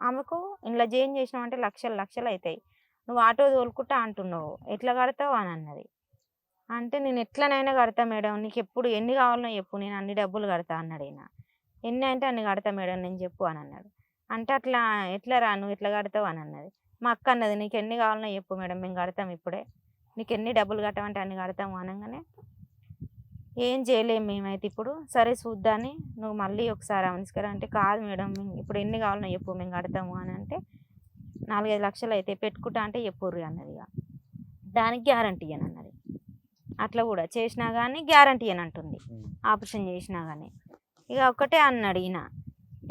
ఆమెకు, ఇంట్లో జైన్ చేసినావు అంటే లక్షలు అవుతాయి, నువ్వు ఆటో తోలుకుంటా అంటున్నావు, ఎట్లా కడతావు అని అన్నది. అంటే నేను ఎట్లనైనా కడతా మేడం, నీకు ఎప్పుడు ఎన్ని కావాలనో చెప్పు, నేను అన్ని డబ్బులు కడతా అన్నాడు. ఈయన ఎన్ని అంటే అన్ని కడతా మేడం నేను చెప్పు అని అన్నాడు. అంటే అట్లా ఎట్లా రా నువ్వు ఎట్లా కడతావు అని అన్నది. మా అక్క అన్నది, నీకు ఎన్ని కావాలనో చెప్పు మేడం, మేము కడతాం ఇప్పుడే, నీకు ఎన్ని డబ్బులు కట్టమంటే అన్ని కడతాము అనగానే ఏం చేయలేము మేమైతే ఇప్పుడు, సరే చూద్దాని నువ్వు మళ్ళీ ఒకసారి తీసుకురా అంటే, కాదు మేడం ఇప్పుడు ఎన్ని కావాలనో చెప్పు మేము కడతాము అని అంటే, 4-5 లక్షలు అయితే పెట్టుకుంటా అంటే చెప్పుర్రి అన్నది. ఇక దానికి గ్యారంటీ అని అన్నది. అట్లా కూడా చేసినా కానీ గ్యారంటీ అని అంటుంది, ఆపరేషన్ చేసినా కానీ. ఇక ఒక్కటే అన్నాడు ఈయన,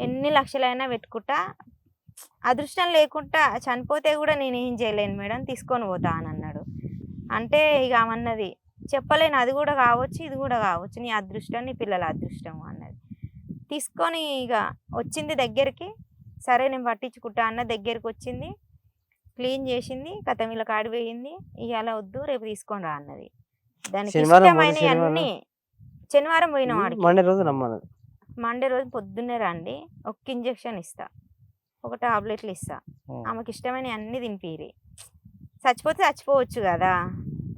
ఎన్ని లక్షలైనా పెట్టుకుంటా, అదృష్టం లేకుండా చనిపోతే కూడా నేను ఏం చేయలేను మేడం, తీసుకొని పోతా అని అన్నాడు. అంటే ఇక అన్నది, చెప్పలేను, అది కూడా కావచ్చు ఇది కూడా కావచ్చు, నీ అదృష్టం నీ పిల్లల అదృష్టం అన్నది. తీసుకొని ఇక వచ్చింది దగ్గరికి, సరే నేను పట్టించుకుంటా అన్న దగ్గరికి వచ్చింది, క్లీన్ చేసింది, కథమిల కాడిపోయింది. ఇవాళ వద్దు రేపు తీసుకొని రా అన్నది. దానికి ఇష్టమైన అన్ని శనివారం పోయిన వాడికి మండే రోజు పొద్దున్నే రండి, ఒక ఇంజక్షన్ ఇస్తా, ఒక టాబ్లెట్లు ఇస్తా, ఆమెకి ఇష్టమైన అన్ని తినిపిరి, చచ్చిపోతే చచ్చిపోవచ్చు కదా,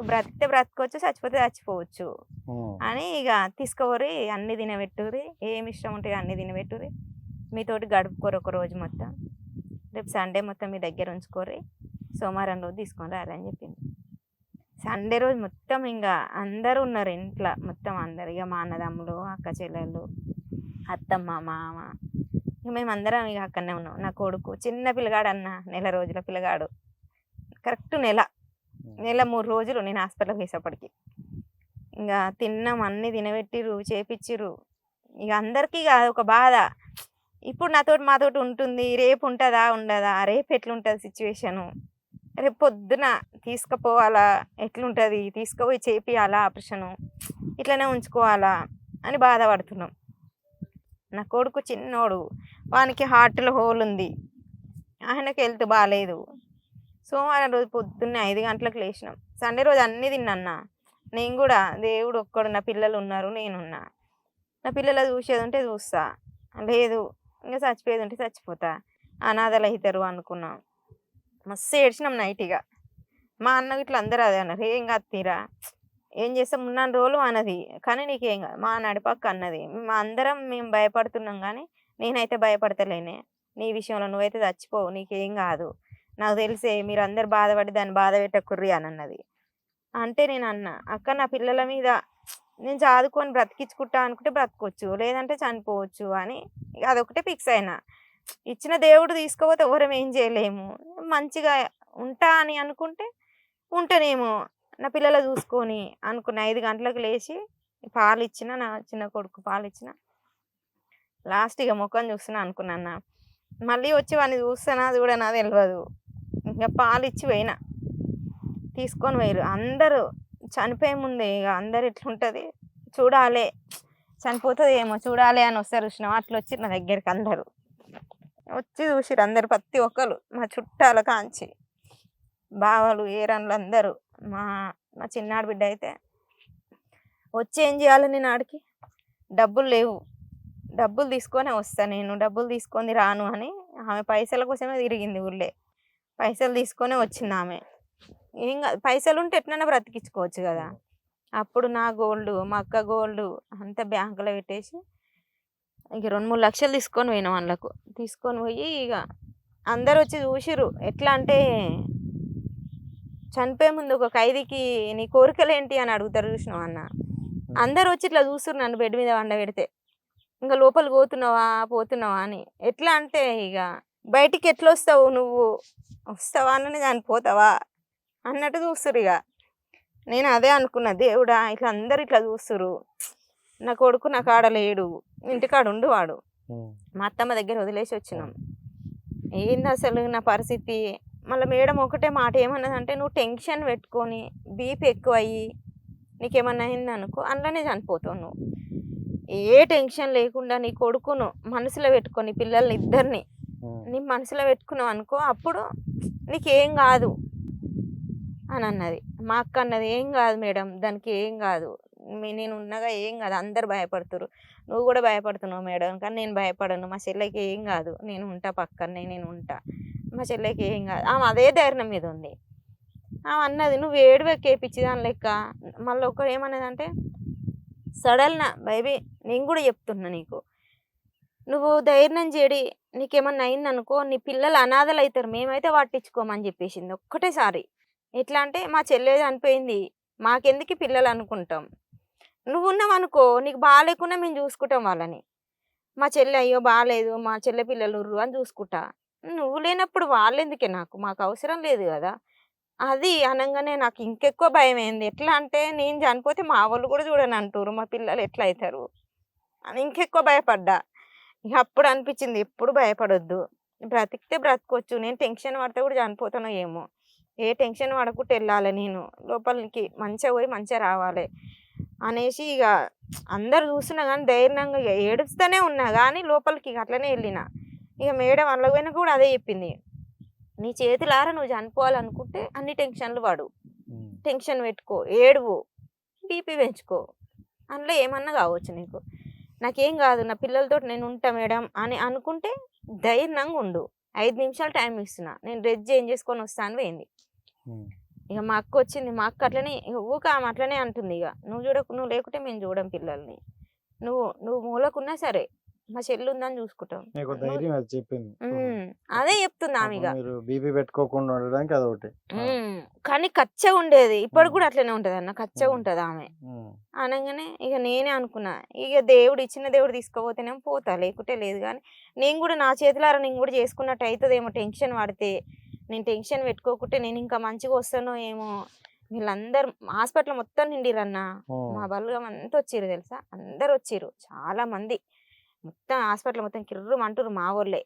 బ్రతికితే బ్రతకొచ్చు, చచ్చిపోతే చచ్చిపోవచ్చు అని ఇక తీసుకోరి అన్ని తినబెట్టుర్రి, ఏమి ఇష్టం ఉంటుంది అన్ని తినబెట్టుర్రి, మీతోటి గడుపుకోరు ఒక రోజు మొత్తం, రేపు సండే మొత్తం మీ దగ్గర ఉంచుకోర్రి, సోమవారం రోజు తీసుకొని రారని చెప్పింది. సండే రోజు మొత్తం ఇంకా అందరూ ఉన్నారు ఇంట్లో, మొత్తం అందరు, ఇక మా అన్నదమ్ములు అక్క చెల్లెళ్ళు అత్తమ్మ మామ, ఇక మేమందరం ఇక అక్కడనే ఉన్నాం. నా కొడుకు చిన్న పిల్లగాడు అన్న, 1 రోజుల పిల్లగాడు, కరెక్ట్ నెల 3 రోజులు నేను హాస్పిటల్కి వేసేప్పటికి. ఇంకా తిన్నాం, అన్నీ తినబెట్టిర్రు చేపిచ్చిర్రు. ఇక అందరికీ ఇక ఒక బాధ, ఇప్పుడు మాతోటి ఉంటుంది, రేపు ఉంటుందా ఉండదా, రేపు ఎట్లుంటుంది సిచ్యువేషను, రేపు పొద్దున తీసుకుపోవాలా ఎట్లుంటుంది, తీసుకుపోయి చేపియాలా ఆపరేషను, ఇట్లనే ఉంచుకోవాలా అని బాధపడుతున్నాం. నా కొడుకు చిన్నోడు, వానికి హార్ట్లో హోల్ ఉంది, ఆయనకి హెల్త్ బాగాలేదు. సోమవారం రోజు పొద్దున్నే 5 గంటలకు లేచినాం, సండే రోజు అన్నీ తిన్నా నేను కూడా, దేవుడు ఒక్కడు, నా పిల్లలు ఉన్నారు నేనున్నా, నా పిల్లలు చూసేది ఉంటే చూస్తా, లేదు ఇంకా చచ్చిపోయేది ఉంటే చచ్చిపోతా, అనాథలు అవుతారు అనుకున్నాం. మస్తు ఏడ్చినాం నైట్. ఇక మా అన్న ఇట్లా అందరూ అదే అన్నారు, ఏం కాదు తీరా, ఏం చేస్తాం ఉన్నాను రోజులు అన్నది, కానీ నీకేం కాదు మా నడిపక్క అన్నది. మా అందరం మేము భయపడుతున్నాం కానీ నేనైతే భయపడతలేనే, నీ విషయంలో నువ్వైతే చచ్చిపోవు, నీకేం కాదు, నాకు తెలిసే మీరు అందరు బాధపడి దాన్ని బాధ పెట్టకుర్రి అని అన్నది. అంటే నేను అన్న, అక్క నా పిల్లల మీద నేను చదువుకొని బ్రతికించుకుంటా అనుకుంటే బ్రతకొచ్చు, లేదంటే చనిపోవచ్చు అని అదొకటే ఫిక్స్ అయినా. ఇచ్చిన దేవుడు తీసుకోపోతే ఎవరం ఏం చేయలేము, మంచిగా ఉంటా అని అనుకుంటే ఉంటేనేమో నా పిల్లలు చూసుకొని అనుకున్న. 5 గంటలకు లేచి పాలు ఇచ్చిన, నా చిన్న కొడుకు పాలు ఇచ్చిన, లాస్ట్ ఇక ముఖం చూస్తున్నా అనుకున్నా. మళ్ళీ వచ్చి వాడిని చూస్తానా చూడనా తెలియదు. ఇంకా పాలు ఇచ్చి పోయినా, తీసుకొని పోయారు అందరూ. చనిపోయే ముందే ఇక అందరు ఎట్లుంటుంది చూడాలి, చనిపోతుంది ఏమో చూడాలి అని వస్తారు చూసినాం, అట్లా వచ్చి నా దగ్గరికి అందరూ వచ్చి చూసిరు. అందరు ప్రతి ఒక్కరు మా చుట్టాల కాంచి బావలు ఏరన్లు అందరూ. మా మా చిన్నాడు బిడ్డ అయితే వచ్చి ఏం చేయాలి, నేను ఆడికి డబ్బులు లేవు, డబ్బులు తీసుకొనే వస్తాను, నేను డబ్బులు తీసుకొని రాను అని ఆమె పైసల కోసమే తిరిగింది ఊళ్ళే. పైసలు తీసుకొనే వచ్చింది ఆమె. ఏం కాదు, పైసలు ఉంటే ఎట్లైనా బ్రతికించుకోవచ్చు కదా. అప్పుడు నా గోల్డ్, మా అక్క గోల్డ్ అంతా బ్యాంకులో పెట్టేసి ఇక 2-3 లక్షలు తీసుకొని పోయినాం వాళ్ళకు. తీసుకొని పోయి ఇక అందరు వచ్చి చూసిరు. ఎట్లా అంటే చనిపోయే ముందు ఒక ఖైదీకి నీ కోరికలు ఏంటి అని అడుగుతారు చూసినావు అన్న. అందరు వచ్చి ఇట్లా చూస్తురు నన్ను బెడ్ మీద వండబెడితే, ఇంకా లోపలికి పోతున్నావా అని. ఎట్లా అంటే ఇక బయటికి ఎట్లా వస్తావు, నువ్వు వస్తావా అని చనిపోతావా అన్నట్టు చూస్తురు. ఇక నేను అదే అనుకున్నా, దేవుడా ఇట్లా అందరు ఇట్లా చూస్తురు, నా కొడుకు నా కాడ లేడు, ఇంటికాడ ఉండు వాడు. మా అత్తమ్మ దగ్గర వదిలేసి వచ్చినాం. ఏంది అసలు నా పరిస్థితి. మళ్ళీ మేడం ఒకటే మాట ఏమన్నదంటే, నువ్వు టెన్షన్ పెట్టుకొని బీపీ ఎక్కువ అయ్యి నీకేమన్నా అయింది అనుకో అందులోనే చనిపోతావు. నువ్వు ఏ టెన్షన్ లేకుండా నీ కొడుకును మనసులో పెట్టుకొని పిల్లల్ని ఇద్దరిని నీ మనసులో పెట్టుకున్నావు అనుకో, అప్పుడు నీకేం కాదు అని అన్నది. మా అక్క అన్నది, ఏం కాదు మేడం, దానికి ఏం కాదు, నేను ఉన్నగా ఏం కాదు, అందరు భయపడుతురు, నువ్వు కూడా భయపడుతున్నావు మేడం, కానీ నేను భయపడను, మా చెల్లెకి ఏం కాదు, నేను ఉంటా పక్కనే, నేను ఉంటా, మా చెల్లెకి ఏం కాదు. ఆమె అదే ధైర్యం మీద ఉంది. ఆమె అన్నది, నువ్వు ఏడువెక్కేపిచ్చి దాని లెక్క. మళ్ళీ ఒకరు ఏమన్నదంటే, సడల్నా బేబీ నేను కూడా చెప్తున్నా నీకు, నువ్వు ధైర్యం చేడి నీకేమన్నా అయిందనుకో నీ పిల్లలు అనాథలు అవుతారు, మేమైతే పట్టించుకోమని చెప్పేసింది ఒక్కటేసారి. ఎట్లా అంటే, మా చెల్లె చనిపోయింది మాకెందుకు పిల్లలు అనుకుంటాం, నువ్వు ఉన్నావనుకో నీకు బాగాలేకుండా మేము చూసుకుంటాం వాళ్ళని. మా చెల్లె అయ్యో బాగాలేదు, మా చెల్లె పిల్లలు అని చూసుకుంటా, నువ్వు లేనప్పుడు వాళ్ళెందుకే, మాకు అవసరం లేదు కదా. అది అనగానే నాకు ఇంకెక్కువ భయం అయింది. ఎట్లా అంటే, నేను చనిపోతే మా వాళ్ళు కూడా చూడని అంటారు, మా పిల్లలు ఎట్లా అవుతారు అని ఇంకెక్కువ భయపడ్డా. ఇక అప్పుడు అనిపించింది, ఎప్పుడు భయపడొద్దు, బ్రతికితే బ్రతకొచ్చు, నేను టెన్షన్ పడితే కూడా చనిపోతానో ఏమో, ఏ టెన్షన్ పడకుండా వెళ్ళాలి, నేను లోపలికి మంచిగా పోయి మంచిగా రావాలి అనేసి ఇక అందరు చూస్తున్నా కానీ ధైర్యంగా ఏడుస్తూనే ఉన్నా కానీ లోపలికి అట్లనే వెళ్ళిన. ఇక మేడం అందులో పోయినా కూడా అదే చెప్పింది, నీ చేతులారా నువ్వు చనిపోవాలనుకుంటే అన్ని టెన్షన్లు పడు, టెన్షన్ పెట్టుకో, ఏడువు, బీపీ పెంచుకో, అందులో ఏమన్నా కావచ్చు నీకు, నాకేం కాదు, నా పిల్లలతో నేను ఉంటా మేడం అని అనుకుంటే ధైర్యంగా ఉండు, 5 నిమిషాలు టైం ఇస్తున్నా, నేను డ్రెస్ చేంజ్ చేసుకొని వస్తాను పోయింది. ఇక మా అక్క వచ్చింది, మా అక్క అట్లనే ఊక ఆమె అట్లనే అంటుంది, ఇక నువ్వు లేకుంటే మేము చూడం పిల్లల్ని, నువ్వు మూలకున్నా సరే మా చెల్లి ఉందని చూసుకుంటాం, చెప్పింది. అదే చెప్తుంది ఆమె. ఇక బీపీ పెట్టుకోకుండా ఉండడానికి అదొకటి. కానీ కచ్చగా ఉండేది, ఇప్పుడు కూడా అట్లనే ఉంటది అన్న, కచ్చగా ఉంటది ఆమె అనగానే ఇక నేనే అనుకున్నా, ఇక దేవుడు ఇచ్చిన దేవుడు తీసుకోపోతేనేమో పోతా, లేకుంటే లేదు. కానీ నేను కూడా నా చేతులారా నేను కూడా చేసుకున్నట్టు అవుతుందేమో, టెన్షన్ పడితే నేను టెన్షన్ పెట్టుకోకుంటే నేను ఇంకా మంచిగా వస్తానో ఏమో. వీళ్ళందరూ హాస్పిటల్ మొత్తం నిండిరన్న, మా బలగం అంతా వచ్చిర్రు తెలుసా, అందరు వచ్చిర్రు, చాలా మంది, మొత్తం హాస్పిటల్ మొత్తం కిర్రు అంటారు మా ఊళ్ళే.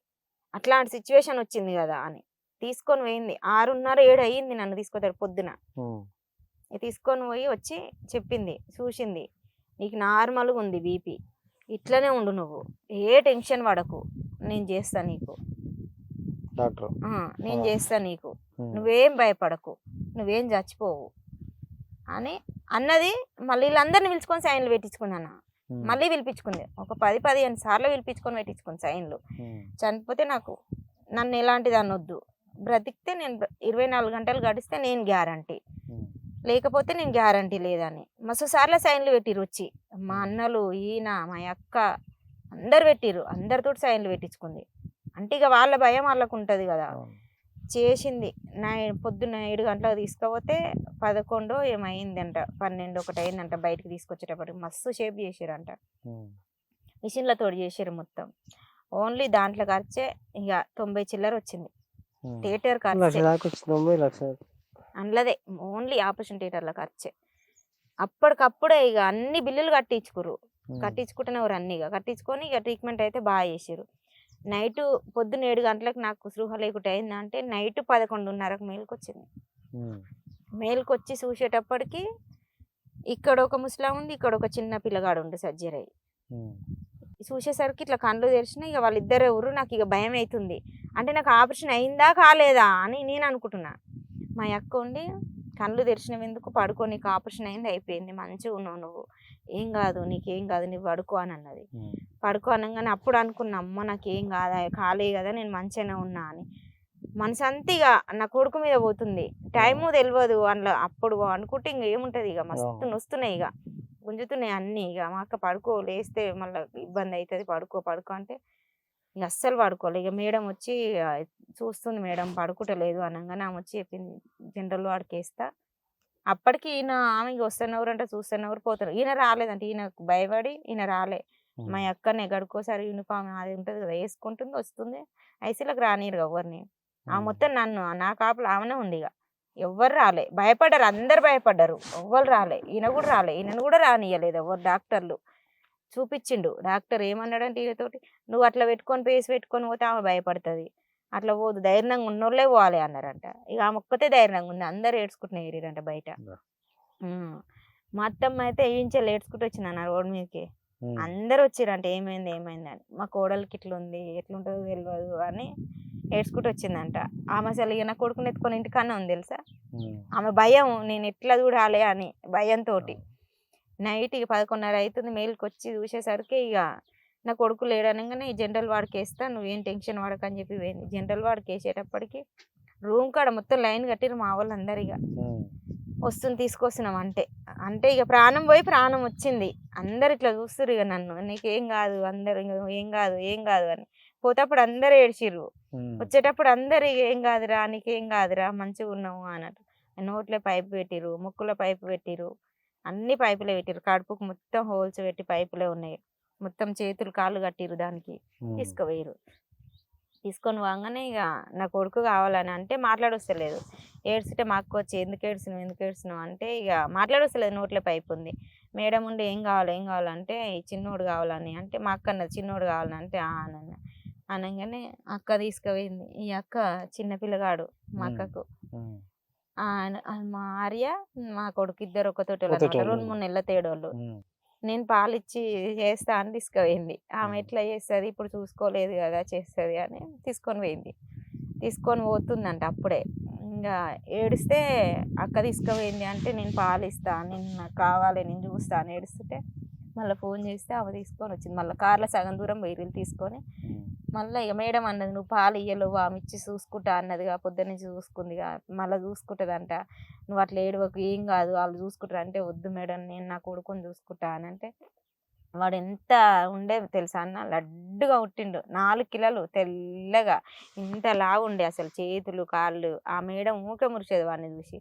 అట్లాంటి సిచ్యువేషన్ వచ్చింది కదా అని తీసుకొని పోయింది. 6:30-7 అయ్యింది నన్ను తీసుకొతాడు పొద్దున. తీసుకొని పోయి వచ్చి చెప్పింది, చూసింది, నీకు నార్మల్గా ఉంది బీపీ, ఇట్లనే ఉండు, నువ్వు ఏ టెన్షన్ పడకు, నేను చేస్తా నీకు, నేను చేస్తా నీకు, నువ్వేం భయపడకు, నువ్వేం చచ్చిపోవు అని అన్నది. మళ్ళీ వీళ్ళందరినీ పిలుచుకొని సైన్లు పెట్టించుకుంది అన్న, మళ్ళీ పిలిపించుకుంది, ఒక 10-15 సార్లు పిలిపించుకొని పెట్టించుకుంది సైన్లు. చనిపోతే నన్ను ఎలాంటిది అనొద్దు, బ్రతికితే నేను 24 గంటలు గడిస్తే నేను గ్యారంటీ, లేకపోతే నేను గ్యారంటీ లేదని మస్తు సార్లు సైన్లు పెట్టిరు వచ్చి మా అన్నలు ఈయన మా అక్క అందరు పెట్టిరు, అందరితో సైన్లు పెట్టించుకుంది. అంటే ఇక వాళ్ళ భయం వాళ్ళకు ఉంటుంది కదా. చేసింది. పొద్దున్న 7 గంటలకు తీసుకుపోతే 11 ఏమైందంట, 12 ఒకటి అయిందంట. బయటకు తీసుకొచ్చేటప్పటికి మస్తు షేప్ చేసిరంట, మిషన్లతో చేసారు మొత్తం. ఓన్లీ దాంట్లో ఖర్చే ఇక 90 చిల్లర వచ్చింది. థియేటర్ ఖర్చే అందులోదే, ఓన్లీ ఆపరేషన్ థియేటర్ల ఖర్చే. అప్పటికప్పుడే ఇక అన్ని బిల్లులు కట్టించుకుంటున్నారు అన్ని. ఇక కట్టించుకొని ఇక ట్రీట్మెంట్ అయితే బాగా చేసారు. నైటు పొద్దున్న 7 గంటలకు నాకు స్పృహ లేకుండా అయిందంటే నైట్ 11:30కు మేలుకొచ్చింది. మేలుకొచ్చి చూసేటప్పటికి ఇక్కడ ఒక ముసలా ఉంది, ఇక్కడ ఒక చిన్న పిల్లగాడు ఉండే సర్జరీ అయ్యి. చూసేసరికి ఇట్లా కళ్ళు తెరిచిన ఇక వాళ్ళిద్దరు ఎవరు, నాకు ఇక భయం అవుతుంది. అంటే నాకు ఆపరేషన్ అయిందా కాలేదా అని నేను అనుకుంటున్నా. మా అక్క ఉండి కళ్ళు తెరిచినవి ఎందుకు, పడుకో, నీకు ఆపరేషన్ అయింది, అయిపోయింది, మంచిగా ఉన్నావు, నువ్వు ఏం కాదు, నీకేం కాదు, నువ్వు పడుకో అని అన్నది. పడుకో అనగానే అప్పుడు అనుకున్నా, అమ్మ నాకేం కాలే కదా, నేను మంచిగానే ఉన్నా అని. మనసు అంతా ఇక నా కొడుకు మీద పోతుంది, టైము తెలియదు అందులో. అప్పుడు అనుకుంటే ఇంక ఏముంటుంది, ఇక మస్తు నొస్తున్నాయి, ఇక గుంజుతున్నాయి అన్నీ. ఇక మా అక్క పడుకో, లేస్తే మళ్ళీ ఇబ్బంది అవుతుంది, పడుకో అంటే ఇక అస్సలు పడుకోవాలి. ఇక మేడం వచ్చి చూస్తుంది, మేడం పడుకుంటలేదు అనగానే ఆమె వచ్చి చెప్పింది, జనరల్ వార్డుకి వేస్తా. అప్పటికి ఈయన ఆమె వస్తున్నవారు అంటే చూస్తున్నవారు పోతున్నారు. ఈయన రాలేదంటే, ఈయనకు భయపడి ఈయన రాలే. మా అక్కనే గడుకోసారి యూనిఫామ్ అది ఉంటుంది కదా వేసుకుంటుంది, వస్తుంది. ఐసీలోకి రానిరు ఎవరిని. ఆ మొత్తం నన్ను నా కాపులు ఆమెనే ఉంది. ఇక ఎవ్వరు రాలే, భయపడ్డారు, అందరు భయపడ్డారు, ఎవ్వరు రాలే. ఈయన కూడా రాలే, ఈయనను కూడా రానియలేదు ఎవరు. డాక్టర్లు చూపించిండు. డాక్టర్ ఏమన్నాడంటే ఈయనతోటి, నువ్వు అట్లా పెట్టుకొని పేసి పెట్టుకొని పోతే ఆమె భయపడుతుంది, అట్లా పోదు, ధైర్యంగా ఉన్నోళ్ళే పోవాలి అన్నారంట. ఇక ఆమె ఒక్కతే ధైర్యంగా ఉంది, అందరు ఏడ్చుకుంటున్నా ఏరిరంట బయట. మా అత్తమ్మ అయితే ఏయించాలి ఏడ్చుకుంటూ వచ్చిన రోడ్డు మీదకి. అందరు వచ్చిరంట ఏమైంది అని. మా కోడలికి ఇట్లా ఉంది, ఎట్లుంటుందో తెలియదు అని ఏడ్చుకుంటూ వచ్చిందంట. ఆమె అసలు ఇక నా కొడుకుని ఎత్తుకొని ఇంటికన్నా ఉంది తెలుసా. ఆమె భయం, నేను ఎట్లా చూడాలి అని భయంతో. నైట్ ఇక 11:30 అవుతుంది, మేలుకి వచ్చి చూసేసరికి ఇక నా కొడుకు లేడనగానే ఈ జనరల్ వార్డుకి వేస్తా, నువ్వేం టెన్షన్ పడకని చెప్పి పోయింది. జనరల్ వార్డుకి వేసేటప్పటికి రూమ్ కాడ మొత్తం లైన్ కట్టిరు మా వాళ్ళు అందరు. ఇక వస్తుంది తీసుకొస్తున్నాం అంటే ఇక ప్రాణం పోయి ప్రాణం వచ్చింది. అందరు ఇట్లా చూస్తారు ఇక నన్ను, నీకేం కాదు, అందరు ఏం కాదు అని. పోతేప్పుడు అందరు ఏడ్చిర్రు, వచ్చేటప్పుడు అందరు ఏం కాదురా, నీకేం కాదురా, మంచిగా ఉన్నావు అన్నట్టు. నోట్లో పైపు పెట్టిరు, ముక్కులో పైపు పెట్టిరు, అన్ని పైపులే పెట్టిరు. కడుపుకు మొత్తం హోల్స్ పెట్టి పైపులే ఉన్నాయి. మొత్తం చేతులు కాళ్ళు కట్టిరు, దానికి తీసుకుపోయారు. తీసుకొని పోగానే ఇక నా కొడుకు కావాలని అంటే మాట్లాడొస్తలేదు. ఏడ్చుంటే మా అక్క వచ్చి ఎందుకు ఏడ్చినావు అంటే ఇక మాట్లాడొస్తలేదు, నోట్లో పైపు ఉంది. మేడం ఉండి ఏం కావాలంటే ఈ చిన్నోడు కావాలని అంటే, మా అక్క అన్నది చిన్నోడు కావాలని అంటే అనగానే అక్క తీసుకుపోయింది. ఈ అక్క చిన్న పిల్లగాడు మా అక్కకు, మా ఆర్య మా కొడుకు ఇద్దరు ఒకతోటి 2-3 నెలల తేడోళ్ళు. నేను పాలిచ్చి చేస్తా అని తీసుకుపోయింది. ఆమె ఎట్లా చేస్తుంది ఇప్పుడు చూసుకోలేదు కదా, చేస్తుంది అని తీసుకొని పోతుందంట. అప్పుడే ఇంకా ఏడిస్తే అక్క తీసుకుపోయింది అంటే, నేను పాలిస్తా, నాకు కావాలి, నేను చూస్తా అని ఏడుస్తుంటే మళ్ళీ ఫోన్ చేస్తే ఆమె తీసుకొని వచ్చింది. మళ్ళీ కార్లో సగం దూరం బయలు తీసుకొని మళ్ళీ ఇక మేడం అన్నది, నువ్వు పాలు ఇయ్యలేవు, ఆమె ఇచ్చి చూసుకుంటా అన్నదిగా, పొద్దున్న నుంచి చూసుకుందిగా, మళ్ళీ చూసుకుంటుందంట, నువ్వు అట్లా ఏడవకు, ఏం కాదు, వాళ్ళు చూసుకుంటారు అంటే, వద్దు మేడం నేను నా కొడుకుని చూసుకుంటా అని అంటే. వాడు ఎంత ఉండే తెలుసా అన్న, లడ్డుగా పుట్టిండు, 4 కిలోలు, తెల్లగా, ఇంత లావు ఉండే అసలు చేతులు కాళ్ళు. ఆ మేడం ఊకే మురిచేది వాడిని చూసి.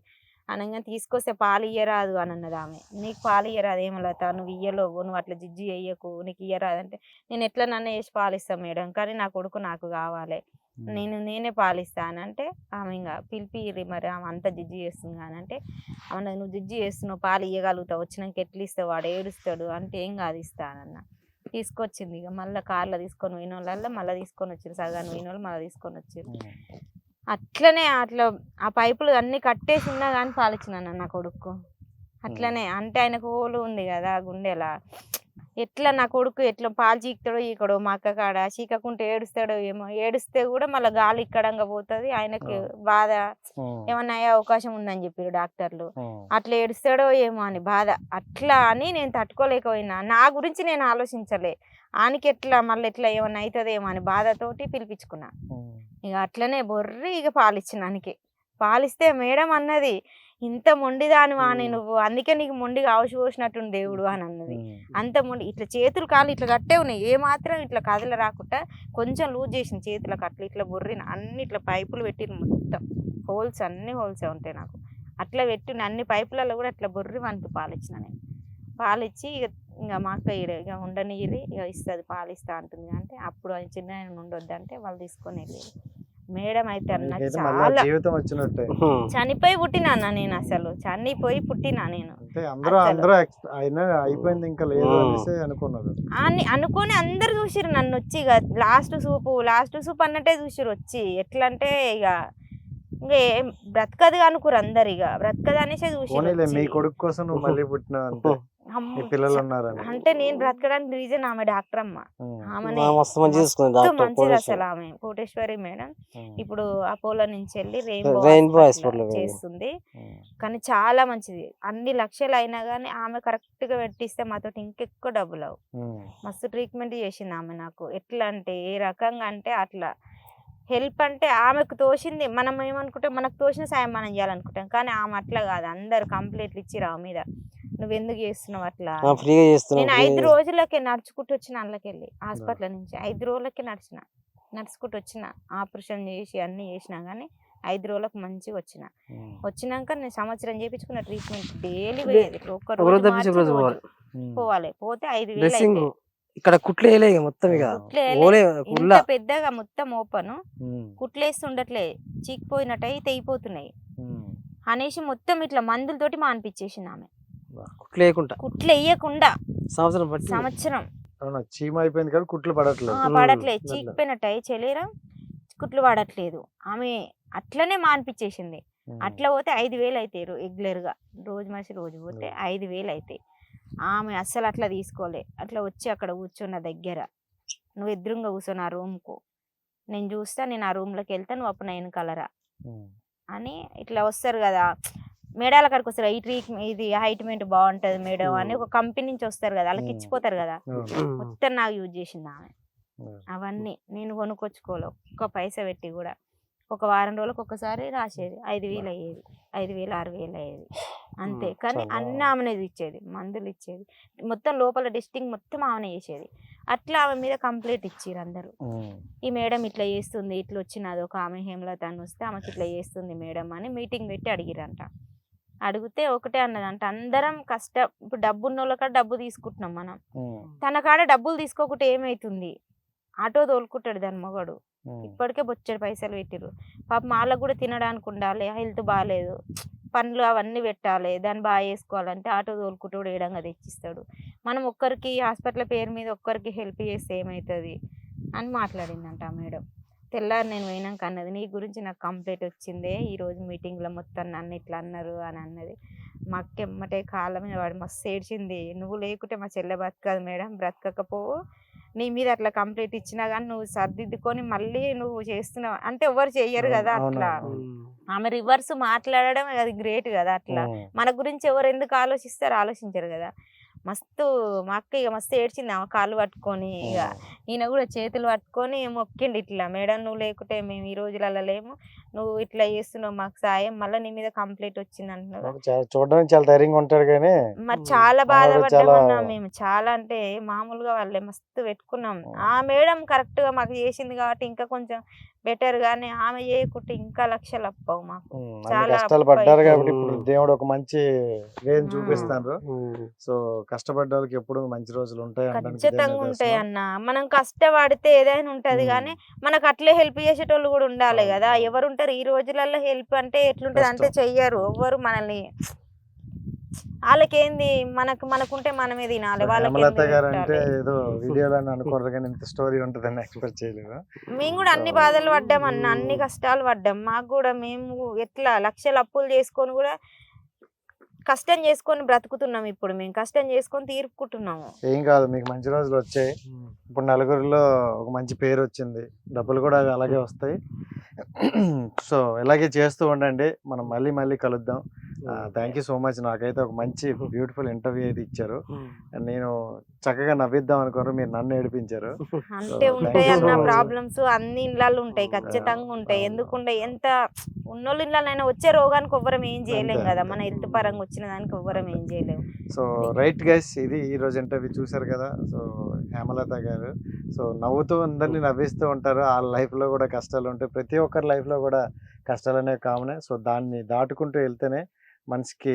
అనగా తీసుకొస్తే పాలు ఇయ్యరాదు అని అన్నది ఆమె. నీకు పాలు ఇయ్యరాదు ఏమలత, నువ్వు ఇయ్యలేవు, నువ్వు అట్లా జిజ్జి వేయకు, నీకు ఇయ్యరాదు అంటే, నేను ఎట్లా నన్ను వేసి పాలిస్తాను మేడం, కానీ నా కొడుకు నాకు కావాలి, నేనే పాలిస్తానంటే ఆమె ఇంకా పిలిపిరి, మరి ఆమె అంత జిజ్జి చేస్తుంది అని అంటే, ఆమె నువ్వు జిజ్జి చేస్తున్నావు, పాలు ఇవ్వగలుగుతావు, వచ్చినాక ఎట్లా ఇస్తావు, వాడు ఏడుస్తాడు అంటే, ఏం కాదు ఇస్తానన్న. తీసుకొచ్చింది. ఇక మళ్ళీ కార్లో తీసుకొని పోయిన వాళ్ళల్లో మళ్ళీ తీసుకొని వచ్చారు, సగాన్ని పోయిన వాళ్ళు మళ్ళీ తీసుకొని వచ్చారు. అట్లనే అట్లా ఆ పైపులు అన్నీ కట్టేసి ఉన్నా కానీ పాలిచ్చినాను నా కొడుకు. అట్లనే అంటే ఆయనకు హోలు ఉంది కదా గుండెలా, ఎట్లా నా కొడుకు ఎట్లా పాలు చీకుతాడో ఈకడో, మా అక్క కాడ చీకకుంటే ఏడుస్తాడో ఏమో, ఏడుస్తే కూడా మళ్ళీ గాలి ఇక్కడంగా పోతుంది, ఆయనకి బాధ ఏమన్నా అయ్యే అవకాశం ఉందని చెప్పారు డాక్టర్లు. అట్లా ఏడుస్తాడో ఏమో అని బాధ. అట్లా అని నేను తట్టుకోలేకపోయినా, నా గురించి నేను ఆలోచించలే, ఆయనకి ఎట్లా మళ్ళీ ఎట్లా ఏమన్నా అవుతుందేమో అని బాధతోటి పిలిపించుకున్నా. ఇక అట్లనే బొర్రి ఇక పాలిచ్చినానికి. పాలిస్తే మేడం అన్నది, ఇంత మొండిదాని వాణి నువ్వు, అందుకే నీకు మొండిగా పోసినట్టుంది దేవుడు అని అన్నది. అంత మొండి ఇట్లా చేతులు కాళ్ళు ఇట్లా కట్టే ఉన్నాయి, ఏ మాత్రం ఇట్లా కదల రాకుండా కొంచెం లూజ్ చేసిన చేతులకు అట్లా ఇట్లా బొర్రిన అన్ని ఇట్లా పైపులు పెట్టిన మొత్తం హోల్స్, అన్ని హోల్సే ఉంటాయి నాకు. అట్లా పెట్టిన అన్ని పైపులలో కూడా ఇట్లా బొర్రి వంతు పాలిచ్చిన నేను. పాలిచ్చి ఇక మా అక్క ఇక ఉండనియ్యి ఇక ఇస్తుంది పాలిస్తా అంటుంది. అంటే అప్పుడు చిన్న ఆయన ఉండొద్దంటే వాళ్ళు తీసుకొని వెళ్ళి మేడం అయితే అన్న చాలా జీవితం వచ్చినట్టే. చనిపోయి పుట్టినా అన్న నేను, అసలు చనిపోయి పుట్టినా నేను. అయిపోయింది ఇంకా లేదు అనేసి అనుకున్నారు. అనుకొని అందరు చూసిరు నన్ను వచ్చి, ఇక లాస్ట్ సూప్ అన్నట్టే చూసిరు వచ్చి. ఎట్లా అంటే ఇక ఇంకా బ్రతకదు అనుకురు అందరు, ఇక బ్రతకదు అనేసి చూసి. మీ కొడుకు కోసం నువ్వు మళ్ళీ పుట్టినా పిల్లలు ఉన్నారని. అంటే నేను బ్రతకడానికి రీజన్ ఆమె డాక్టర్ అమ్మ. ఆమెనే మంచిది అసలు. ఆమె కోటేశ్వరి మేడం ఇప్పుడు అపోలో నుంచి వెళ్ళి రెయిన్బో చేస్తుంది. కానీ చాలా మంచిది. అన్ని లక్షలు అయినా కానీ ఆమె కరెక్ట్ గా పెట్టిస్తే మాతో ఇంకెక్కువ డబ్బులు అవు. మస్తు ట్రీట్మెంట్ చేసింది ఆమె నాకు. ఎట్లా అంటే ఏ రకంగా అంటే అట్లా హెల్ప్ అంటే ఆమెకు తోచింది. మనం ఏమనుకుంటాం, మనకు తోచిన సాయం మనం చేయాలనుకుంటాం, కానీ ఆమె అట్లా కాదు. అందరు కంప్లీట్లు ఇచ్చిరు ఆమె మీద. నువ్వు ఎందుకు చేస్తున్నావు అట్లా? నేను 5 రోజులకే నడుచుకుంటూ వచ్చిన అందులోకెళ్ళి హాస్పిటల్ నుంచి. 5 రోజులకే నడుచుకుంటూ వచ్చిన. ఆపరేషన్ చేసి అన్ని చేసినా కానీ 5 రోజులకు మంచిగా వచ్చినాక నేను సంవత్సరం చేయించుకున్న ట్రీట్మెంట్. డైలీ పోయేది, పోవాలి. పోతే 5,000 ఇక్కడ కుట్లు వేయలే మొత్తం, ఇంత పెద్దగా మొత్తం ఓపెన్ కుట్లేసి ఉండట్లే, చీకిపోయినట్టు తెగిపోతున్నాయి అనేసి మొత్తం ఇట్లా మందులతోటి మానిపించేసింది ఆమె. కుట్లు వేయకుండా సంవత్సరం చీమైపోయింది కానీ కుట్లు పడట్లేదు, చీకిపోయినట్టు చెలేరా కుట్లు పడట్లేదు. ఆమె అట్లనే మానిపించేసింది. అట్లా పోతే 5,000 అవుతాయి రెగ్యులర్ గా, రోజు పోతే 5,000 అవుతాయి. ఆమె అస్సలు అట్లా తీసుకోలే. అట్లా వచ్చి అక్కడ కూర్చున్న దగ్గర, నువ్వు ఎదురుగా కూర్చొని ఆ రూమ్కు, నేను చూస్తా, నేను ఆ రూమ్లోకి వెళ్తా, నువ్వు అప్పుడు నేను కలరా అని ఇట్లా వస్తారు కదా మేడాల కాడికి వస్తారు. ఇది హైట్మెంట్ బాగుంటది మేడం అని ఒక కంపెనీ నుంచి వస్తారు కదా, వాళ్ళకి ఇచ్చిపోతారు కదా. మొత్తం నాకు యూజ్ చేసింది ఆమె. అవన్నీ నేను కొనుక్కొచ్చుకోలే, ఒక్క పైసా పెట్టి కూడా. ఒక వారం రోజులకు ఒక్కసారి రాసేది. 5,000 అయ్యేది, 5,000 6,000 అయ్యేది అంతే. కానీ అన్ని ఆమెనే ఇచ్చేది, మందులు ఇచ్చేది, మొత్తం లోపల డిస్టింగ్ మొత్తం ఆమెనే చేసేది. అట్లా ఆమె మీద కంప్లైంట్ ఇచ్చిర్రు అందరూ. ఈ మేడం ఇట్లా చేస్తుంది, ఇట్లా వచ్చినది ఒక ఆమె హేమలత అని వస్తే ఆమెకి ఇట్లా చేస్తుంది మేడం అని మీటింగ్ పెట్టి అడిగిరంట. అడిగితే ఒకటే అన్నదంట, అందరం ఇప్పుడు డబ్బు ఉన్న వాళ్ళ కాడ డబ్బు తీసుకుంటున్నాం మనం, తన కాడ డబ్బులు తీసుకోకుంటే ఏమైతుంది? ఆటో తోలుకుంటాడు దాని మొగడు, ఇప్పటికే బొచ్చెడు పైసలు పెట్టిరు. పాపం వాళ్ళకు కూడా తినడానికి ఉండాలి, హెల్త్ బాగాలేదు, పండ్లు అవన్నీ పెట్టాలి, దాన్ని బాగా చేసుకోవాలంటే ఆటో తోలుకుంటూ కూడా ఏడంగా తెచ్చిస్తాడు. మనం ఒక్కరికి హాస్పిటల్ పేరు మీద ఒక్కరికి హెల్ప్ చేస్తే ఏమవుతుంది అని మాట్లాడిందంట ఆ మేడం. తెల్లారి నేను పోయినాక అన్నది, నీ గురించి నాకు కంప్లైంట్ వచ్చిందే ఈరోజు మీటింగ్లో, మొత్తం నన్ను ఇట్లా అన్నారు అని అన్నది. మా అక్క ఎమ్మటే కాళ్ళ మీద వాడు మస్తు ఏడ్చింది. నువ్వు లేకుంటే మా చెల్లె బ్రతకదు మేడం, బ్రతకకపోవు, నీ మీద అట్లా కంప్లైంట్ ఇచ్చినా కానీ నువ్వు సర్దిద్దుకొని మళ్ళీ నువ్వు చేస్తున్నావు అంటే ఎవరు చెయ్యరు కదా అట్లా. ఆమె రివర్స్ మాట్లాడడం అది గ్రేట్ కదా. అట్లా మన గురించి ఎవరు ఎందుకు ఆలోచిస్తారు, ఆలోచించరు కదా. మస్తు మా అక్క ఇక మస్తు ఏడ్చింది. ఆమె కాళ్ళు పట్టుకొని, ఇక ఈయన కూడా చేతులు పట్టుకొని మొక్కిండి, ఇట్లా మేడం నువ్వు లేకుంటే మేము ఈ రోజులలో లేము, నువ్వు ఇట్లా చేస్తున్నావు మాకు సాయం, మళ్ళీ నీ మీద కంప్లైంట్ వచ్చింది అంటున్నావు. చూడడానికి చాలా ధైర్యంగా ఉంటారు కానీ మరి చాలా బాధపడ్డామన్నా మేము. చాలా అంటే మామూలుగా వాళ్ళే మస్తు పెట్టుకున్నాం. ఆ మేడం కరెక్ట్ గా మాకు చేసింది కాబట్టి ఇంకా కొంచెం బెటర్, గానీ ఆమె చేయకుంటే ఇంకా లక్షలు అప్పవు మాకు. చాలా కష్టాలు పడ్డారు కాబట్టి ఇప్పుడు దేవుడు ఒక మంచి వేని చూపిస్తారు. సో కష్టపడ్డ వాళ్ళకి ఎప్పుడు మంచి రోజులు ఉంటాయి, ఖచ్చితంగా ఉంటాయి అన్న. మనం కష్టపడితే ఏదైనా ఉంటది, కానీ మనకు అట్లే హెల్ప్ చేసేటోళ్ళు కూడా ఉండాలి కదా. ఎవరు ఉంటారు ఈ రోజులలో హెల్ప్ అంటే? ఎట్లుంటది అంటే చెయ్యరు ఎవరు మనల్ని. వాళ్ళకేంది, మనకుంటే మనమే తినాలి, వాళ్ళకి మేము కూడా అన్ని బాధలు పడ్డాం అన్న, అన్ని కష్టాలు పడ్డాం. మాకు కూడా మేము ఎట్లా లక్షలు అప్పులు చేసుకొని కూడా కష్టం చేసుకొని బ్రతుకుతున్నాం. ఇప్పుడు మేము కష్టం చేసుకొని తీర్పుకుంటున్నాము. ఏం కాదు, మీకు మంచి రోజులు వచ్చాయి. ఇప్పుడు నలుగురిలో ఒక మంచి పేరు వచ్చింది, డబ్బులు కూడా అలాగే వస్తాయి. సో ఇలాగే చేస్తూ ఉండండి, మనం మళ్ళీ కలుద్దాం. Thank you so much. నాకైతే ఒక మంచి బ్యూటిఫుల్ ఇంటర్వ్యూ అయితే ఇచ్చారు. నేను చక్కగా నవ్విద్దాం అనుకోరు, మీరు నన్ను ఏడిపించారు. అంటే ఉంటాయి అన్న ప్రాబ్లమ్స్ అన్ని ఇళ్ళల్లో ఉంటాయి, ఖచ్చితంగా ఉంటాయి. ఎందుకుంటే ఎంత ఉన్నోళ్ళు ఇళ్ళనైనా వచ్చే రోగానికి ఎవ్వరం ఏం చేయలేం కదా, మన హెల్త్ పరంగా వచ్చిన దానికి ఎవ్వరం ఏం చేయలేము. సో రైట్ గైస్, ఇది ఈ రోజు ఇంటర్వ్యూ చూసారు కదా. సో హేమలత గారు సో నవ్వుతూ అందరినీ నవ్విస్తూ ఉంటారు. వాళ్ళ లైఫ్లో కూడా కష్టాలు ఉంటాయి, ప్రతి ఒక్కరి లైఫ్లో కూడా కష్టాలు అనేవి కామనే. సో దాన్ని దాటుకుంటూ వెళ్తేనే మనిషికి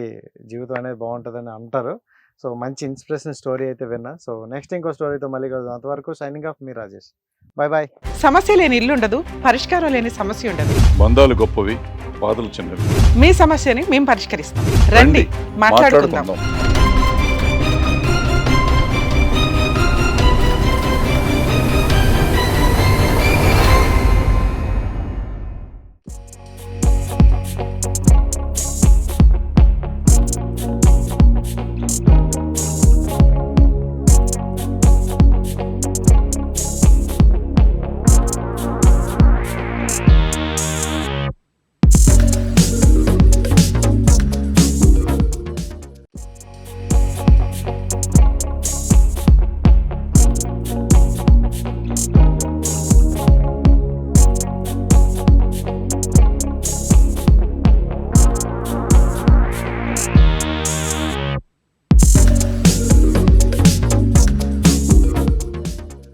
జీవితం అనేది బాగుంటుందని అంటారు. సో మంచి ఇన్స్పిరేషన్ స్టోరీ అయితే విన్నా. సో నెక్స్ట్ ఇంకో స్టోరీతో మళ్ళీ కలుద్దాం. అంతవరకు సైనింగ్ ఆఫ్, మీ రాజేష్. Bye bye. సమస్య లేని ఇల్లు ఉండదు, పరిష్కారం లేని సమస్య ఉండదు. బంధాలు గొప్పవి, బాధలు చిన్నవి. మీ సమస్యని మేము పరిష్కరిస్తాం. రండి మాట్లాడుకుందాం.